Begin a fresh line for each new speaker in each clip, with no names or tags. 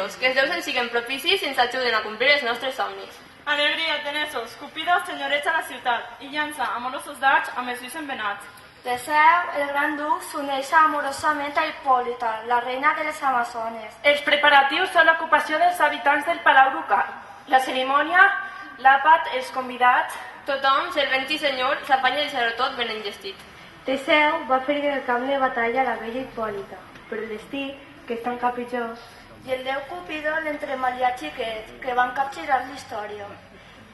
atenesos, que els déus ens siguen propicis i ens ajuden a complir els nostres somnis.
Alegria, atenesos, Cupido senyoreja la ciutat i llança amorosos dards amb els ulls envenats.
Teseu, el gran duc, s'uneix amorosament a Hipòlita, la reina de les Amazones.
Els preparatius són l'ocupació dels habitants del Palau Ducal. La cerimònia, l'àpat, els convidats...
Tothom, servent i senyor, s'apanya a deixar-ho tot ben enllestit.
Teseu va ferir en el camp de batalla la bella Hipòlita, però el destí, que és tan capritxós,
I el déu Cupido l'entremalià xiquet, que van capgirar l'història.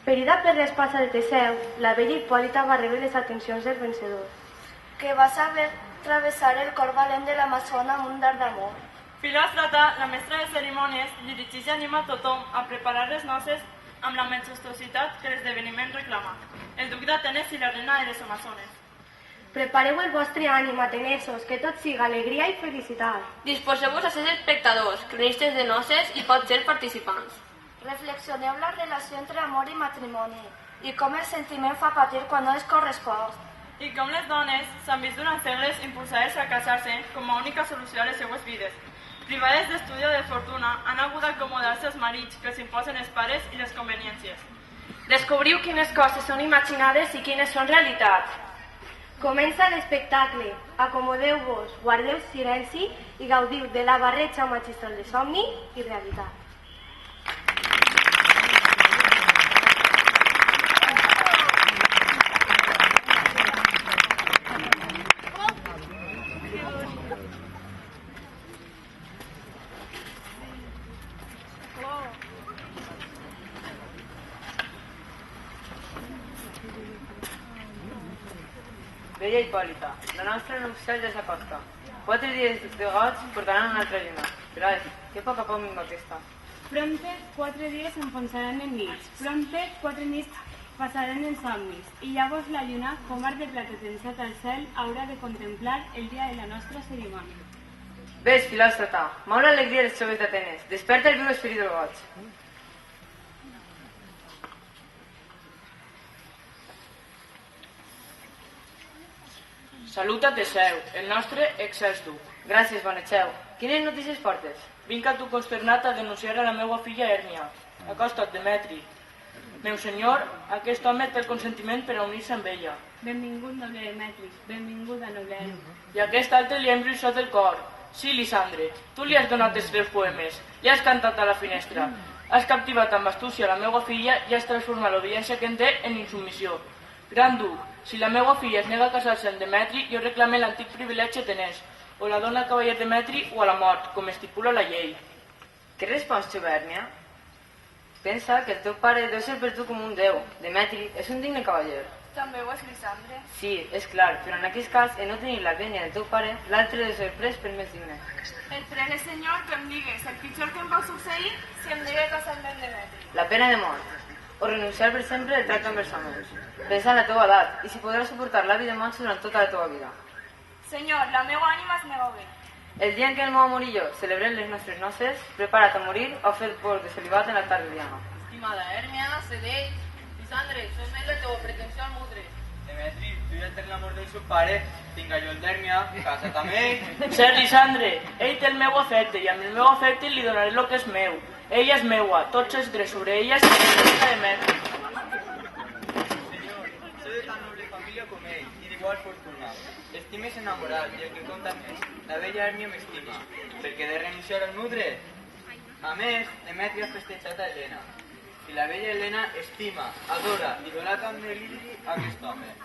ferida per l'espasa de Teseu, la bella Hipòlita va rebre les atencions del vencedor.
Que va saber travessar el cor valent de l'Amazona amb un dard d'amor.
Filòstrata, la mestra de cerimònies, dirigeix i anima a tothom a preparar les noces amb la majestuositat que l'esdeveniment reclama. El duc d'Atenes i la reina de les Amazones.
Prepareu el vostre ànim, atenesos, que tot siga alegria i felicitat.
Disposeu-vos a ser espectadors, cronistes de noces i potser participants.
Reflexioneu la relació entre amor i matrimoni i com el sentiment fa patir quan no es correspon.
I com les dones s'han vist durant segles impulsades a casar-se com a única solució a les seues vides. Privades d'estudi o de fortuna, han hagut d'acomodar-se als marits que els imposen els pares i les conveniències.
Descobriu quines coses són imaginades i quines són realitat.
Comença l'espectacle. Acomodeu-vos, guardeu silenci i gaudiu de la barreja magistral de somni i realitat.
Bella Hipòlita, la nostra nupcial ja s'acosta. 4 dies de goig portaran una altra lluna. Però que poc a poc minva aquesta.
Pronte 4 dies s'enfonsaran en nits. Pronte 4 nits passaran en somnis. I llavors la lluna, com art de plata tensat al cel, haurà de contemplar el dia de la nostra cerimònia.
Ves, filòstrata, mou l'alegria dels joves d'Atenes. Desperta el viu esperit del goig.
Saluta Teseu, el nostre excels duc.
Gràcies, Bonetxeu. Quines notícies portes?
Vinc a tu consternat a denunciar a la meva filla Hèrmia. Acosta't, Demetri. Meu senyor, aquest home té el consentiment per a unir-se amb ella.
Benvingut, noble Demetri. Benvinguda, noble Hèrmia.
I aquest altre li ha embruixat el cor. Sí, Lisandre, tu li has donat els 3 poemes, li has cantat a la finestra, has captivat amb astúcia la meva filla i has transformat l'obediència que en té en insubmissió. Gran duc, si la meva filla es nega a casar-se amb Demetri, jo reclame l'antic privilegi atenès, o la dona al cavaller Demetri o a la mort, com estipula la llei.
Què respons, jove Hèrmia? Pensa que el teu pare deu ser per tu com un déu. Demetri és un digne cavaller.
També ho és Lisandre.
Sí, és clar, però en aquest cas, en no tenir la venia del teu pare, l'altre deu ser pres per més digne.
Et prega, senyor, que em digues el pitjor que em pot succeir si em diré casar-me amb Demetri.
La pena de mort, o renunciar per sempre al tracte amb els homes. Pensa en la teva edat i si podràs suportar la vida de monja durant tota la teva vida.
Senyor, la meva ànima es nega bé.
El dia en què el meu amor i jo celebrem les nostres noces, prepara't a morir o fer por de celibat en l'altar de Diana.
Estimada Hèrmia, cedeix. Lisandre, som més la teva pretensió al mudre.
Demetri, tu ja tens l'amor del seu pare, tinga jo el d'Hèrmia, casa't amb ell.
Ser Lisandre, ell té el meu afecte i amb el meu afecte li donaré el que és meu. Ella és meua, tots els drets sobre ella i la Demetri.
Soy de tan noble família com ell, i d'igual fortuna. Estimes enamorat, i el que compta més, la bella Hèrmia m'estima, perquè he de renunciar al mudre. A més, Demetri ha festejat a Helena, i la bella Helena estima, adora, idolatra amb deliri aquest home.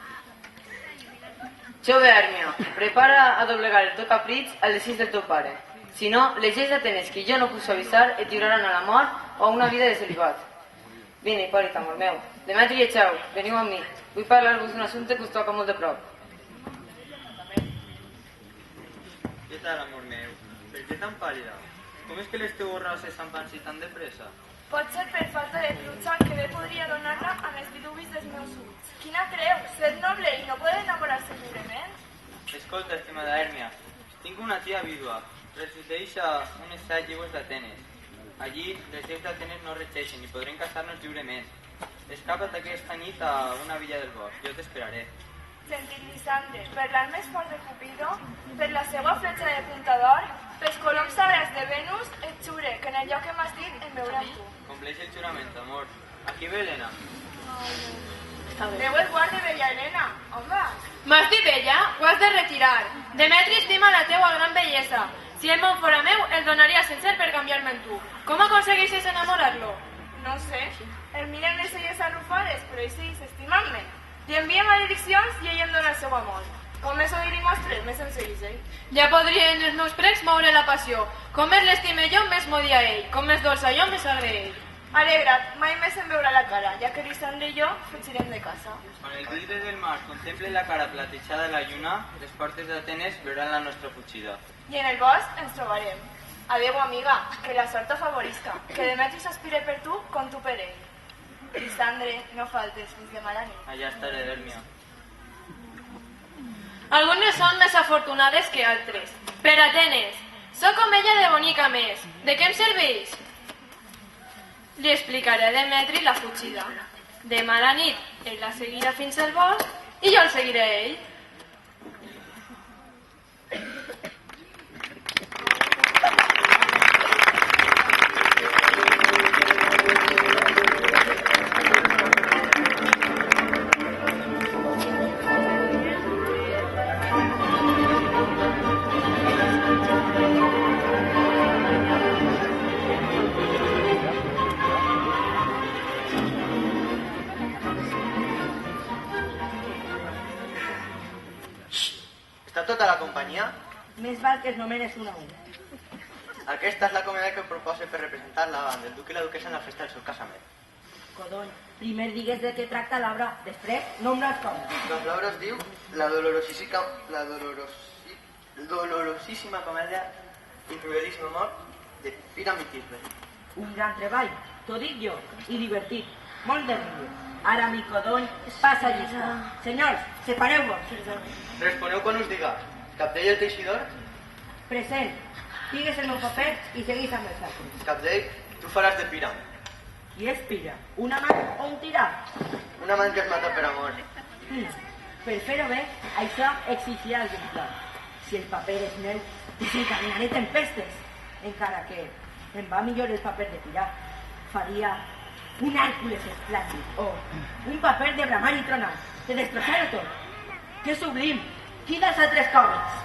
Jove Hèrmia, prepara a doblegar el teu capritx al desig del teu pare. Si no, les lleis d'Atenes que jo no puc suavitzar et lliuraran a la mort o a una vida de celibat. Vine, Hipòlita, amor meu. Demetri i Echeu, veniu amb mi. Vull parlar-vos d'un assumpte que us toca molt de prop.
Què tal, amor meu? Per què tan pàl·lida? Com és que les teues roses s'han pansit tan de pressa?
Pot ser per falta de pluja que bé podria donar-la amb els dilubis dels meus ulls. Quina creu? Ser noble i no poder enamorar-se lliurement?
Escolta, estimada Hèrmia, tinc una tia vídua. Resideix a unes 7 llegües d'Atenes. Allí, les lleis d'Atenes no regeixen i podrem casar-nos lliurement. Escapa't aquesta nit a una villa del bosc. Jo t'esperaré.
Sentit Lisandre, per l'art més fort de Cupido, per la seva fletxa de punta d'or,
Pels coloms sagrats de Venus, et jure que en el lloc que m'has dit em veuré amb tu.
Compleix el juramento, amor. Aquí ve Helena.
Déu el guarde, bella Helena. On vas?
M'has dit bella? Ho has de retirar. Demetri estima la teua gran bellesa. Si ell me'n fora meu, el donaria sencer per canviar-me en tu. Com aconsegueixes enamorar-lo?
No sé. El miren les celles arrufades, però ell segueix estimant-me. Li envia malediccions i ell em dona el seu amor. Com més ho dir i mostre, més em segueix ell.
Ja podria en els meus precs moure la passió. Com més l'estime jo, més m'odia ell. Com més dolça jo, més agré ell.
Alegra't, mai més em veurà la cara, ja que Lisandre i jo fugirem de casa.
Quan el vidre del mar contemple la cara platejada de la lluna, les portes d'Atenes veuran la nostra fugida.
I en el bosc ens trobarem. Adéu, amiga, que la sort t'afavorisca, que Demetri s'aspire per tu com tu per ell. Lisandre, no faltes fins demà a la nit.
Allà estaré, Hermia.
Algunes són més afortunades que altres. Per Atenes, sóc com ella de bonica més. De què em serveix? Li explicaré a Demetri la fugida. Demà a la nit, ell la seguirà fins al bosc i jo el seguiré a ell.
Està tota la companyia?
Més val que es nomenes una a una.
Aquesta és la comèdia que proposa per representar la banda del duc i la duquesa en la festa del seu casament.
Codony, primer digues de què tracta l'obra, després nombres com.
Doncs l'obra es diu la dolorosíssima comèdia i cruelíssim amor de Píram i Tisbe.
Un gran treball, t'ho dic jo, i divertit, molt de riure. Ara mi codony passa llista. Senyors, separeu-vos.
Responeu quan us diga. Capdell el teixidor?
Present, digues el meu paper i seguís amb els altres.
Capdell, tu faràs de Píram.
Qui és Pira? Un amant o un tirà?
Un amant que es mata per amor.
Per fer-ho bé, això exigirà algun pla. Si el paper és meu, desencadenaré tempestes. Encara que em va millor el paper de Pira. Faria un Hèrcules esplàndid o un paper de bramar i tronar, de destrossar-ho tot. Que sublim! Qui dels altres còmics?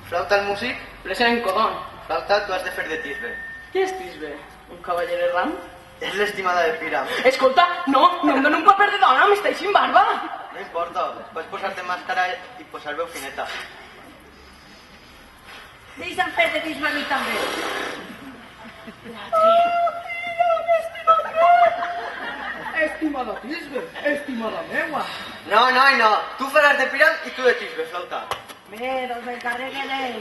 Flauta el músic?
Present, Codony.
Flauta, tu has de fer de Tisbe.
Què és Tisbe? Un cavaller errant?
És l'estimada de Píram.
Escolta, no em dona un paper de dona, m'està eixint barba.
No importa, pots posar-te màscara i posar veu fineta.
Deixa'm fer de tisme a mi també.
Estimada Tisbe, estimada meua.
No, no, tu faràs de Píram i tu de Tisbe, flauta.
Bé, doncs m'encarreguen ell.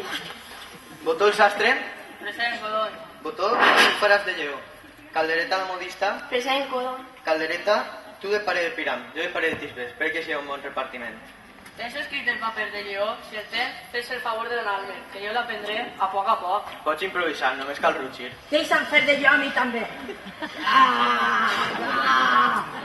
Botó el sastre?
Present, Codony.
Botó, tu faràs de lleó. Caldereta el modista?
Present, Codony.
Caldereta, tu de pare de Píram, jo de pare de Tisbe. Espero que sigui un bon repartiment.
Tens escrit el paper de lleó? Si el tens, fes el favor de donar-me, que jo l'aprendré a poc.
Pots improvisar, només cal rugir.
Deixa'm fer de jo a mi també.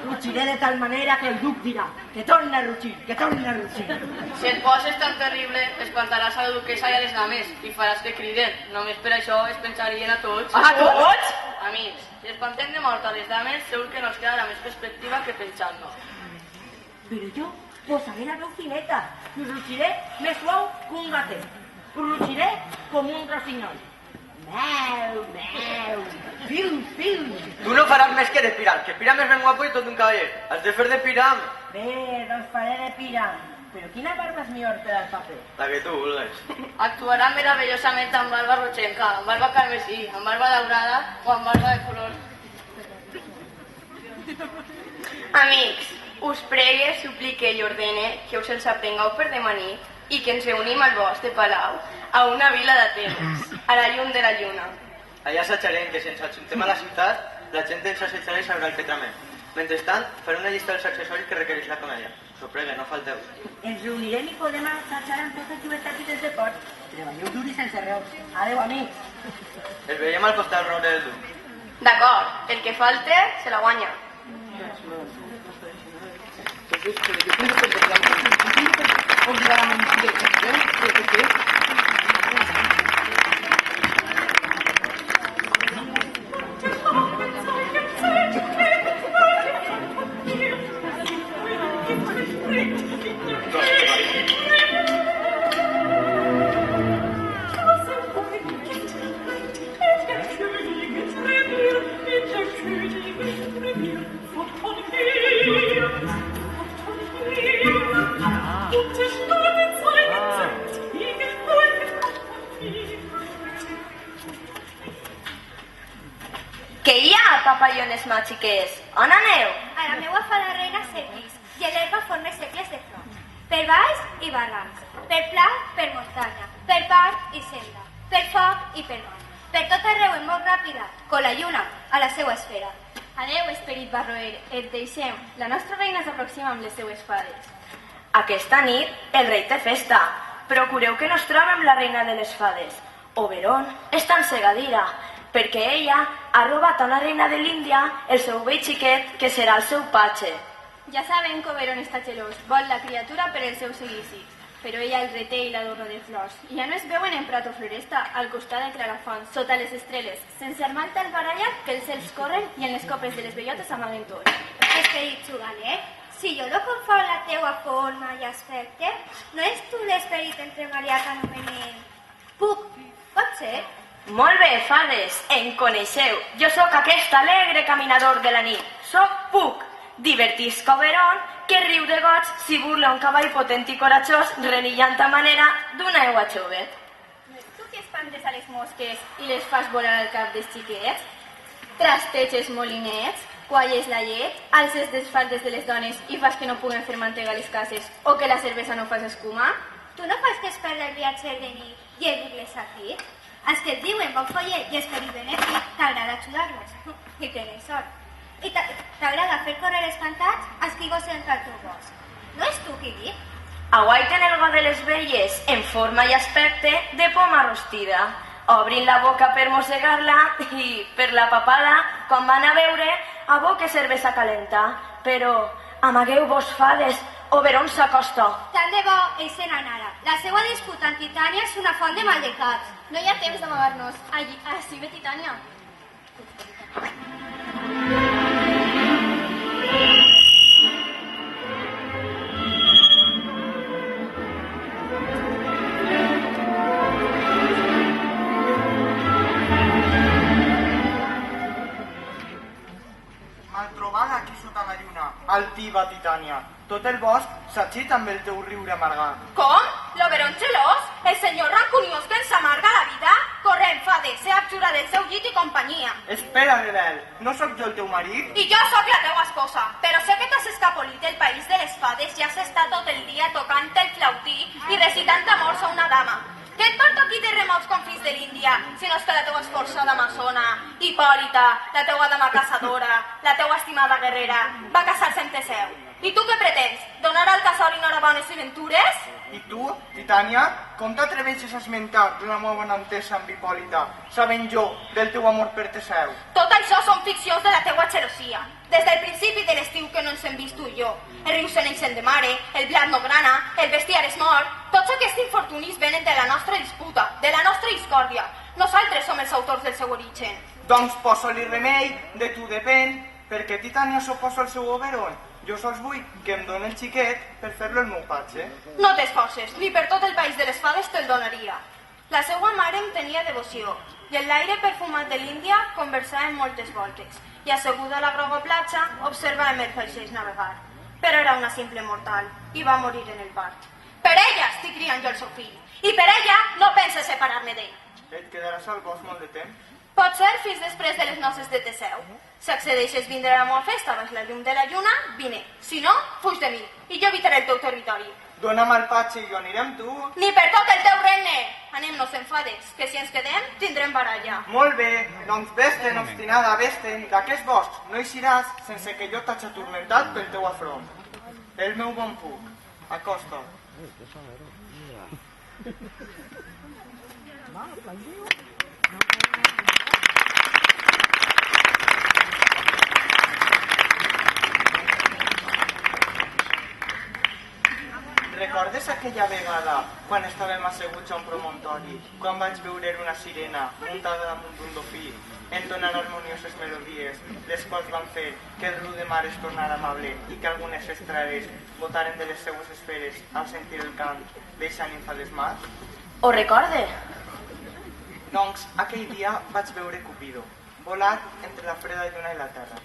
Rugiré de tal manera que el duc dirà que torna a rugir, que torna a rugir.
Si et poses tan terrible, espantaràs a la duquesa i a les dames i faràs que criden. Només per això es pensarien a tots.
A tots?
Amics, si espantem de mort a les dames, segur que nos queda la més perspectiva que pensant-nos.
Però jo posaré la veu fineta i rugiré més suau que un gatet. Rugiré com un rossinyol. Meu, meu, fiu.
Tu no faràs més que de Píram, que Píram és ben guapo i tot un cavaller. Has de fer de Píram.
Bé, doncs faré de Píram. Però quina barba és millor per al paper?
La que tu vulguis.
Actuarà meravellosament amb barba rotxenca, amb barba carmesí, amb barba daurada o amb barba de color.
Amics, us pregue, suplique i ordene que us els aprengueu per demà nit i que ens reunim al bosc de Palau, a una vila d'Atenes, a la llum de la lluna.
Allà assajarem que si ens ajuntem a la ciutat, la gent ens assetjarà i sabrà el que tramem. Mentrestant, faré una llista dels accessoris que requereix la comèdia. Us ho pregue, no falteu.
Ens reunirem i podem assajar amb totes llibertats i sense por. Treballeu dur i sense reus. Adéu, amics.
Es veiem al costat del roure del duc.
D'acord, el que falte se la guanya. Què hi ha, papallones màgiques? On aneu?
A la meua fa la reina sequis, i l'herba forma segles de flors. Per valls i barrancs, per pla, per muntanya, per part i selva, per foc i per mar. Per tot arreu és molt ràpida, com la lluna, a la seva esfera.
Adeu, esperit barroer, et deixem. La nostra reina s'aproxima amb les seues fades.
Aquesta nit el rei té festa. Procureu que no es trobi amb la reina de les fades. Oberon està ensegadira, perquè ella ha robat a una reina de l'Índia el seu vell xiquet, que serà el seu patxe.
Ja sabem que Oberon està gelós, vol la criatura per el seu seguici, però ella el reté i l'adorna de flors. I ja no es veuen en Prato Floresta, al costat de Clarafont, sota les estrelles, sense armar tal baralla que els cels corren i en les copes de les bellotes amaguen tot.
Esperit juganer, si jo no confon la teua forma i aspecte, no és tu l'esperit entre Maria que anomenem Puc, pot ser?
Molt bé, fades, em coneixeu. Jo sóc aquest alegre caminador de la nit. Sóc Puc. Divertisc Oberon, que riu de goig si burla un cavall potent i coratjós renillant a manera d'una aigua jovet.
Tu que espantes a les mosques i les fas volar al cap dels xiquets? Trasteges molinets, qualles la llet, alces les faldes de les dones i fas que no puguen fer mantega a les cases o que la cervesa no fas escuma?
Tu no fas que es perdre el viatge de nit i el bucle aquí? Els que et diuen bon follet i esperit benèfic, t'agrada ajudar-los i tenen sort. I t'agrada fer córrer els cantats als qui gossen el teu bosc. No és tu qui dic?
Aguaiten el go de les velles en forma i aspecte de poma rostida. Obrin la boca per mossegar-la i, per la papada, quan van a veure, a bo que cervesa calenta. Però amagueu-vos, fades, Oberon s'acosta.
Tant de bo ell se n'anara. La seva disputa amb Titània és una font de maldecaps.
No hi ha temps d'amagar-nos. Així ve Titània.
Mal trobada aquí sota la lluna, altiva Titània. Tot el bosc s'agita amb el teu riure amargat.
Com? L'Oberon gelós? El senyor rancuniós que ens amarga la vida? Corrent, fades, se abjura del seu llit i companyia.
Espera, rebel, no sóc jo el teu marit?
I jo sóc la teua esposa, però sé que t'has escapolit del país de les fades i has estat tot el dia tocant el flautí i recitant amors a una dama. Què et porto aquí de remots confins de l'Índia, si no és que la teua esforçada amazona, Hipòlita, la teua dama caçadora, la teua estimada guerrera, va casar-se amb Teseu? I tu què pretens? Donar al casal i bones i ventures?
I tu, Titània, com t'atreveixes a esmentar la meva bona entesa amb Hipòlita, sabent jo del teu amor per Teseu?
Tot això són ficcions de la teua gelosia. Des del principi de l'estiu que no ens hem vist tu i jo. El riu se n'eix el de mare, el blat no grana, el bestiar és mort. Tots aquests infortunis venen de la nostra disputa, de la nostra discòrdia. Nosaltres som els autors del seu origen.
Doncs posa-li remei, de tu depèn, perquè Titània s'oposa al seu Oberon. Jo sols vull que em doni el xiquet per fer-lo el meu patge.
No t'esforces, ni per tot el país de les fades te'l donaria. La seua mare em tenia devoció, i en l'aire perfumat de l'Índia conversàvem moltes voltes, i asseguda a la groga platja observàvem els vaixells navegar. Però era una simple mortal, i va morir en el part. Per ella estic criant jo el seu fill, i per ella no pense separar-me d'ell.
Et quedaràs al bosc molt de temps?
Pot ser fins després de les noces de Teseu. Si accedeixes vindre a la meva festa baix la llum de la lluna, vine. Si no, fuig de mi, i jo evitaré el teu territori.
Dóna'm el patge i jo aniré amb tu.
Ni per tot el teu regne! Anem-nos enfades, que si ens quedem tindrem baralla.
Molt bé, doncs vés-te'n, obstinada, vés-te'n. D'aquest bosc no eixiràs sense que jo t'hagi atormentat pel teu afront. El meu bon Puc, acosta't. Recordes aquella vegada, quan estàvem asseguts a un promontori, quan vaig veure una sirena muntada damunt d'un dofí, entonant harmonioses melodies, les quals van fer que el riu de mar es tornara amable i que algunes estrelles botaren de les seues esferes al sentir el cant d'eixa nimfa des mars?
Ho recorde?
Doncs aquell dia vaig veure Cupido, volat entre la freda lluna i la terra.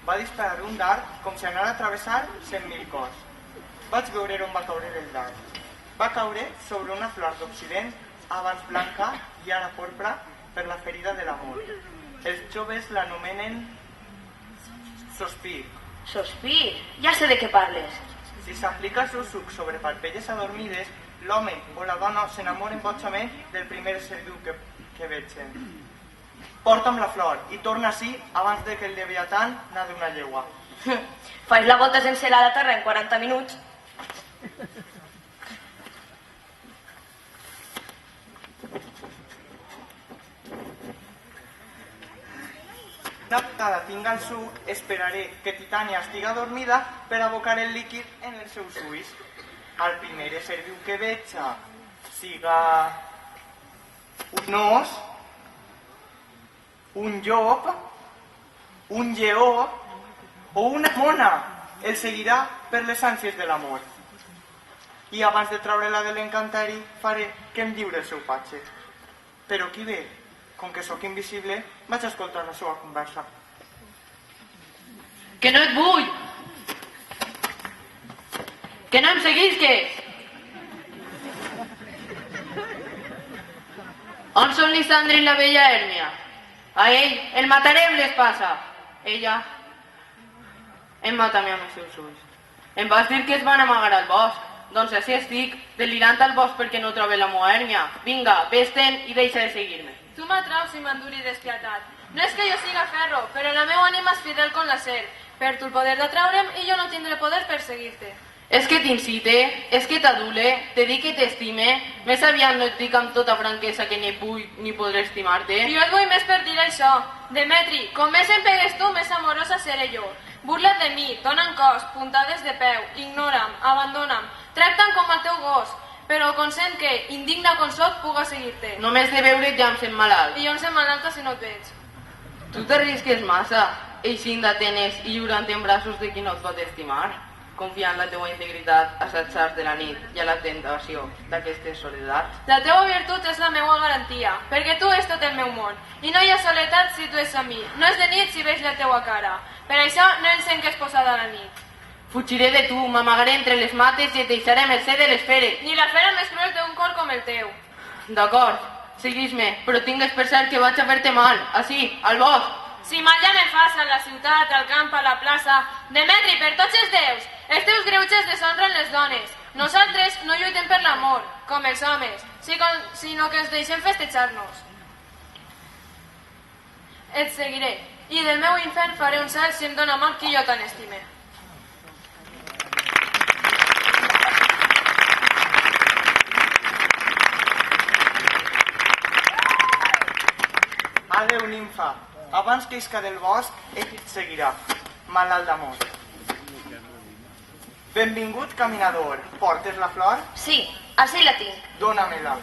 Va disparar un dard com si anara a travessar 100.000 cors. Vaig veure on va caure el dard. Va caure sobre una flor d'Occident, abans blanca i ara porpra per la ferida de l'amor. Els joves l'anomenen sospir.
Sospir? Ja sé de què parles.
Si s'aplica el seu suc sobre parpelles adormides, l'home o la dona s'enamoren bojament del primer seduc que vegen. Porta'm la flor i torna ací abans de que el Leviatán n'ha d'una llegua.
Faig la volta sense la terra en 40 minuts.
Una vegada tinga el suc, esperaré que Titània estiga dormida per abocar el líquid en els seus ulls. Al primer ésser viu que veja siga un os, un llop, un lleó o una mona, el seguirà per les ànsies de l'amor. I abans de treure-la de l'encanteri faré que em lliure el seu patge. Però qui ve? Com que sóc invisible, vaig a escoltar la seva conversa.
Que no et vull! Que no em seguisques! On són Lisandre i la bella Hèrmia? A ell el matarem l'espasa. Ella em mata a mi amb els seus ulls. Em vas dir que es van amagar al bosc. Doncs així estic, delirant al bosc perquè no trobe la meva Hèrmia. Vinga, vés-te'n i deixa de seguir-me.
Tu m'atraus i m'enduri despiatat. No és que jo siga ferro, però la meva ànima és fidel com la ser. Per tu el poder d'atraure'm i jo no tindré poder per seguir-te.
És que t'incite, és que t'adule, te dic que t'estime, més aviat no et dic amb tota franquesa que ni vull ni podré estimar-te.
Jo et vull més per dir això. Demetri, com més em pegues tu, més amorosa seré jo. Burla't de mi, dona'm cos, puntades de peu, ignora'm, abandona'm, tracta'm com el teu gos, però consent que, indigna com soc, puga seguir-te.
Només de veure't ja em sent malalt.
I jo em sent malalta si no et veig.
Tu t'arrisques massa, eixint d'Atenes i lliurant en braços de qui no et pot estimar, confiant en la teua integritat a satsars de la nit i a la tentació d'aquestes soledats.
La teua virtut és la meua garantia, perquè tu és tot el meu món, i no hi ha soledat si tu és a mi, no és de nit si veig la teua cara. Per això no encén que és posada a la nit.
Fugiré de tu, m'amagaré entre les mates i et deixaré mercè de les feres.
Ni la fera més cruel té un cor com el teu.
D'acord, seguis-me, però tingues per cert que vaig a fer-te mal, així, al bosc.
Si mal ja me fas a la ciutat, al camp, a la plaça, Demetri, per tots els déus, els teus greuges deshonren les dones. Nosaltres no lluitem per l'amor, com els homes, sinó que ens deixem festejar-nos. Et seguiré, i del meu infern faré un cel si em dóna mal qui jo tan estime.
Adeu, nimfa. Abans que isca del bosc, ell et seguirà, malalt d'amor. Benvingut, caminador. Portes la flor?
Sí, així la tinc.
Dóna-me-la.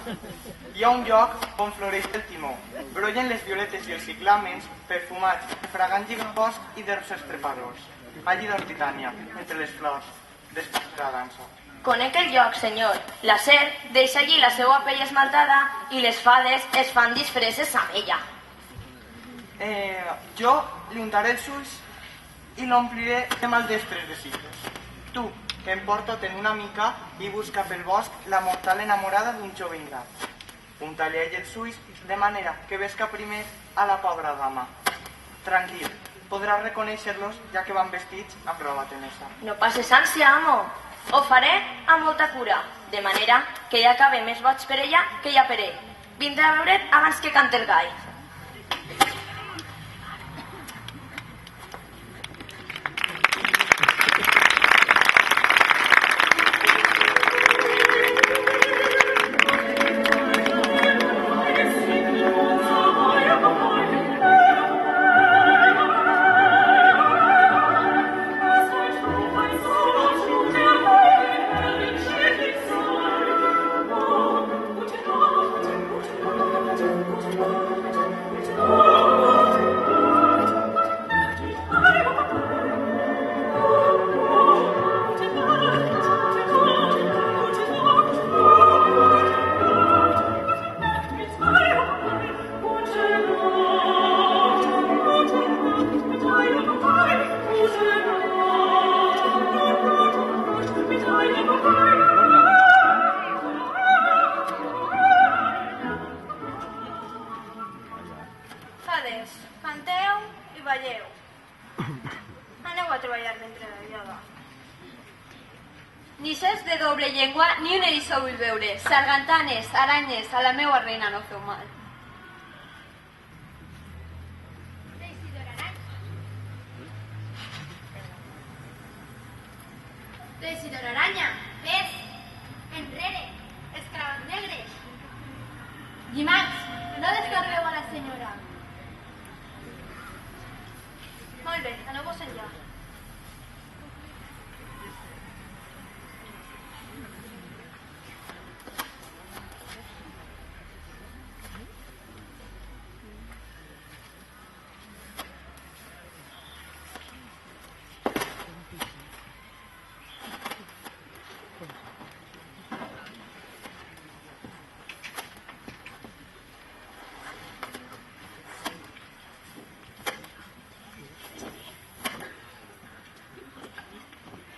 Hi ha un lloc on floreix el timó. Brollen les violetes i els ciclàmens, perfumats, fragant lligambosc i d'herbs estrepadors. Allí dorm Titània, entre les flors, després de la dansa.
Conec el lloc, senyor. La serp deixa allí la seva pell esmaltada i les fades es fan disfresses amb ella.
Jo li untaré els ulls i l'ompliré de maldestres desitjos. Tu, que em porto ten una mica i busca pel bosc la mortal enamorada d'un jove ingrat. Unta-li a ell els ulls de manera que vesca primer a la pobra dama. Tranquil, podràs reconèixer-los ja que van vestits amb roba tenesa.
No passes ànsia, amo. Ho faré amb molta cura, de manera que ella acabe més boig per ella que ella per ell. Vindrà a veure't abans que cante el gall.
i balleu. Aneu a treballar mentre allà.
Ni ses de doble llengua ni un eriçó vull veure. Sargantanes, aranyes, a la meua reina no feu mal.
Teixidor Aranya, ves, enrere, esclaus negres. Llimacs, no descarreu a la senyora.
Molt bé, aneu-vos enllà.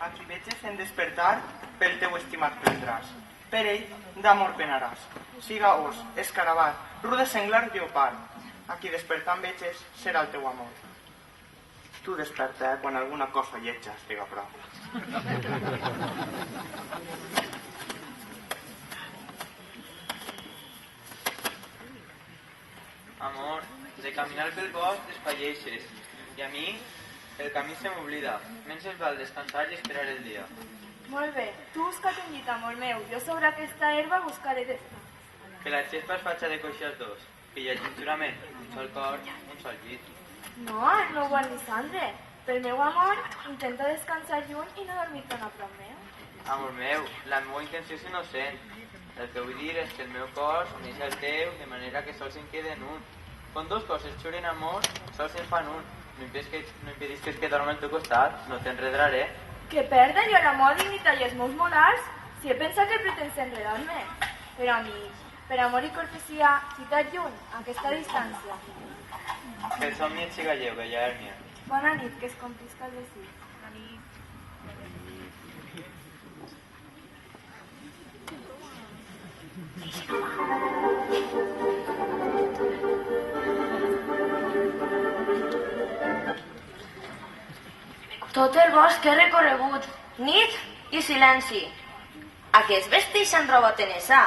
A qui veges en despertar, pel teu estimat prendràs. Per ell, d'amor penaràs. Siga os, escarabat, rude senglar, lleopard. A qui despertant veges, serà el teu amor. Tu desperta quan alguna cosa lletja estiga a prop.
Amor, de caminar pel bosc despalleixes, i a mi el camí se m'oblida. Menys es val descansar i esperar el dia.
Molt bé, tu busca't un llit, amor meu. Jo sobre aquesta herba buscaré descans.
Que la xespa es faci de coixar dos, que hi hagi un jurament, un sol cor, un sol llit.
No, no ho guardis, Sandre. Pel meu amor, intenta descansar lluny i no dormir tan a prop meu.
Amor meu, la meva intenció és innocent. El que vull dir és que el meu cos uneix el teu de manera que sols en queden un. Quan dos coses xuren amor, sols en fan un. No impedisques que dorm al teu costat, no t'enredraré.
Que perda jo l'amor d'imitar els meus molars? Si he pensat que pretens enredar-me. Però amic, per amor i cortesia, citat lluny, a aquesta distància.
Que el somni et siga lleu, bella Hèrmia.
Bona nit, que es complisca el desig. Bona nit.
Tot el bosc he recorregut, nit i silenci. A què es vesteix en roba tenesa?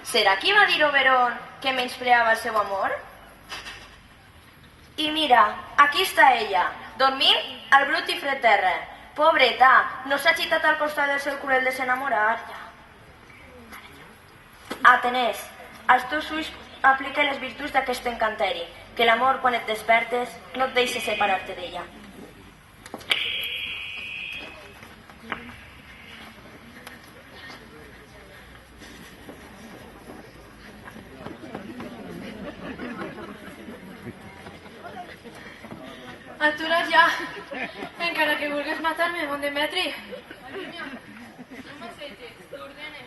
Serà qui va dir Oberon que menyspreava el seu amor? I mira, aquí està ella, dormint al brut i fred terra. Pobreta, no s'ha agitat al costat del seu cruel desenamorat. Atenès, als teus ulls aplica les virtuts d'aquest encanteri, que l'amor, quan et despertes, no et deixa separar-te d'ella.
Atura't ja, encara que vulguis matar-me, bon Demetri.
No m'assetges, t'ordene.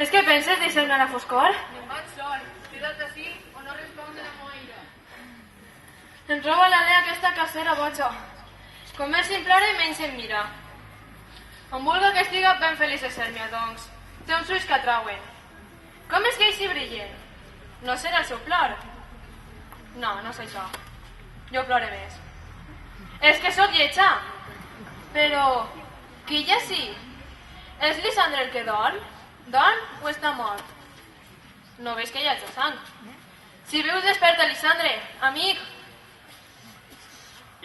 És que penses deixar-me a la foscor?
Me'n vaig sol, queda't ací o no respon de la meua ira.
Em trobo a l'aldea aquesta casera, boja. Com més s'implora i menys em mira. Em vulga que estiga ben feliç de ser-me, doncs. Té uns ulls que atrauen. Com és que així brillen? No serà el seu plor? No, no és això. Jo plore més. És que sóc lletja. Però, qui ja sí? És Lisandre el que dorm? Dorm o està mort? No veus que hi hagi sang? Si veus desperta, Lisandre, amic.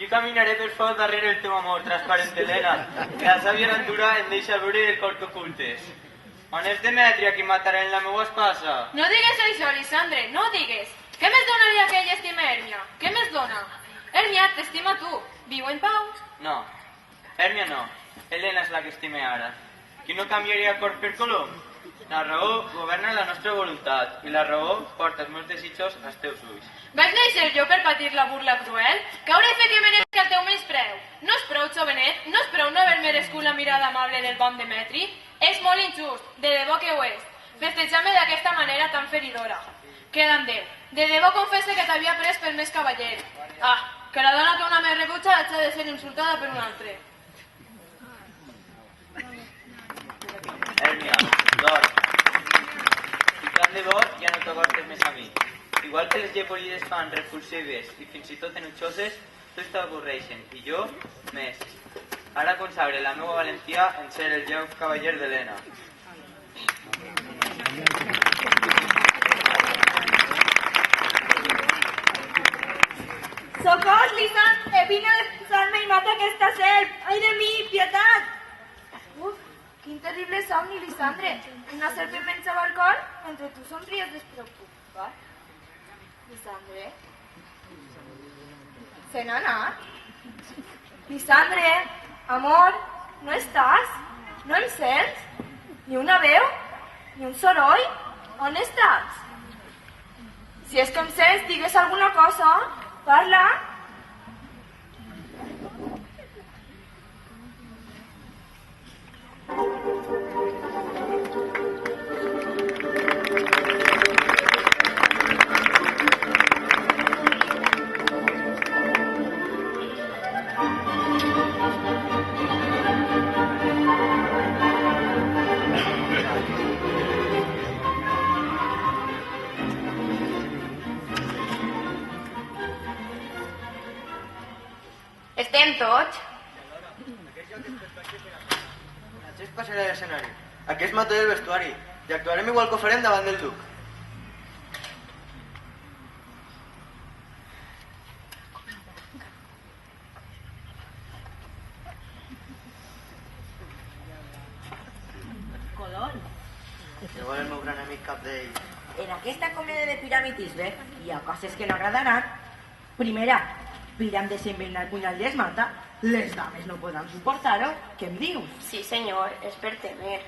Jo caminaré per fora darrere el teu amor, transparent Helena, que la sàvia natura em deixa veure el cor que ocultes. On és Demetria qui matarà en la meva espasa?
No digues això, Lisandre, no digues. Què més donaria que ella estima Hèrmia? Què més dona? Hèrmia, t'estima tu. Viu en pau?
No, Hèrmia no. Helena és la que estime ara. Qui no canviaria cor per colom? La raó governa la nostra voluntat i la raó porta els meus desitjos als teus ulls.
Vaig néixer jo per patir la burla cruel? Que hauré fet jo mereixer el teu menyspreu? No és prou, jovenet? No és prou no haver merescut la mirada amable del bon Demetri? És molt injust, de debò que ho és. Festejar-me d'aquesta manera tan feridora. Queda amb Déu. De debò confesse que t'havia pres per més cavaller. Ah, que la dona que una me rebutja haig de ser insultada per un altre.
Hèrmia, dorm. Si tant de bo, ja no t'aguantes més a mi. Igual que les llepolides fan repulsives i fins i tot enutjoses, tots t'avorreixen, i jo, més. Ara consagré la meva valentia en ser el lleu cavaller d'Helena.
¡Socors, Lisandre! ¡Vine a desposar-me i mata aquesta serp! ¡Ai de mi, pietat!
Uf, quin terrible somni, Lisandre. Una serp que pensava al cor mentre tu somries despreocupat. Lisandre? Se n'ha anat? Lisandre, amor, no estàs? No em sents? Ni una veu? Ni un soroll? On estàs? Si és que em sents, digues alguna cosa. Parla. Estem tots?
Aquest passarà a l'escenari. Aquest mató del vestuari. I actuarem igual que ho farem davant del duc.
Colón.
Igual el meu gran amic cap d'ell.
En aquesta comèdia de piramitisme hi ha coses que no agradaran. Primera, Piram desenvaina el punyal i es mata. Les dames no poden suportar-ho. Què em dius?
Sí, senyor, és per temer.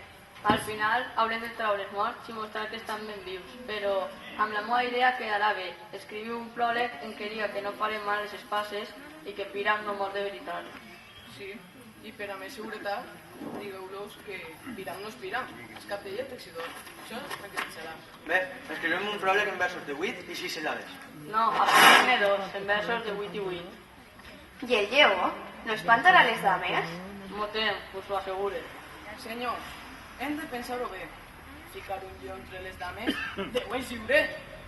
Al final haurem de treure els morts i mostrar que estan ben vius, però amb la meva idea quedarà bé. Escriviu un pròleg en què diga que no farem mal les espases i que Piram no mor de veritat.
Sí, i per a més seguretat, digueu-los que Piram no és Piram, és cap d'ell el texidor. Això tranquil·litzarà.
Bé, escrivim un pròleg en versos de 8 i 6 síl·labes.
No, apuntem-ne 2, en versos de 8 i 8.
I el lleó? No espantarà les dames?
Motem, us ho assegure.
Senyors, hem de pensar-ho bé. Ficar un lleó entre les dames, Déu és lliure,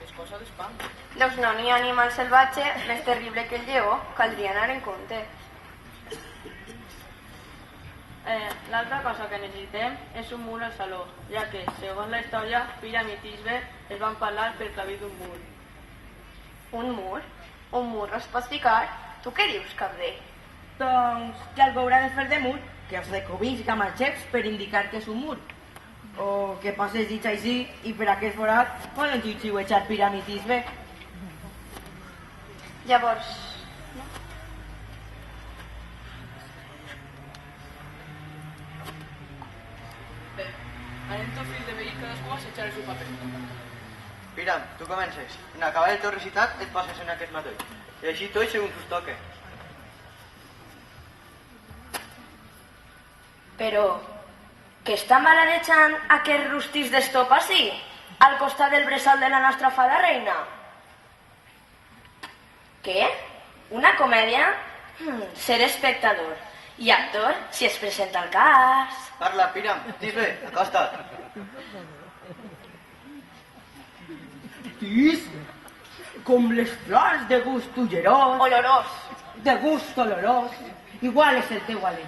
és cosa d'espant.
Doncs no n'hi ha animal salvatge més terrible que el lleó, caldria anar en compte.
L'altra cosa que necessitem és un mur al saló, ja que, segons la història, Piram i Tisbe es van parlar per clavir d'un mur.
Un mur? Un mur no es pot ficar? Tu què dius, Capdé?
Doncs que algú haurà de fer de mur, que els recovisca amb els xeps per indicar que és un mur. O que passes dit així i per aquest forat poden xiu-xiuetxar piramitisme.
Llavors...
Bé, anem tot fills de veí cadascú a assetjar el seu paper.
Piram, tu comences. En acabar el teu recitat et passes en aquest matoll. I així tot segons us toque.
Però, què està maladejant aquest rustís d'estopa així, al costat del bressol de la nostra fada reina? Què? Una comèdia? Ser espectador. I actor, si es presenta al cas...
Parla, Piram, dis-le, acosta't.
Tis, com les flors de gust ullerós.
Olorós.
De gust olorós. Igual és el teu alè.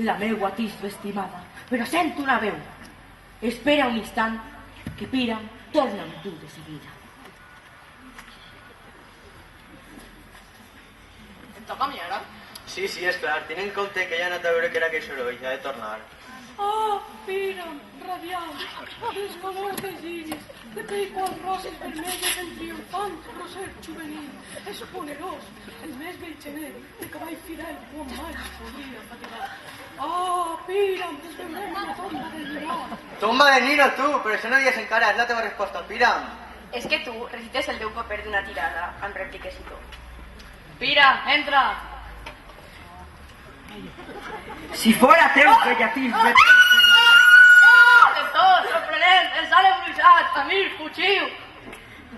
La meua tisba estimada. Però sento una veu. Espera un instant que Piram torna amb tu de seguida.
Em toca a mi ara?
Sí, és clar. Ten en compte que ja ha anat a veure que era aquell soroll. Ja ha de tornar.
Ah, Piram, radiant, dels colors de lliris, de pell quals roses vermelles en triomfant roser juvenil. És poderós, el més vell gener, de cavall fidel, quan mai podria fatigar. Ah, Piram, desveurem la tomba de Nino.
Tomba de Nino, tu! Però això no digues encara, és la teva resposta, Piram.
És que tu recites el teu paper d'una tirada, amb rèpliques i tot.
Piram, entra!
Si fora teu que ja tisbe...
Tot, sorprenent, ens han embruixat, amics, fugiu!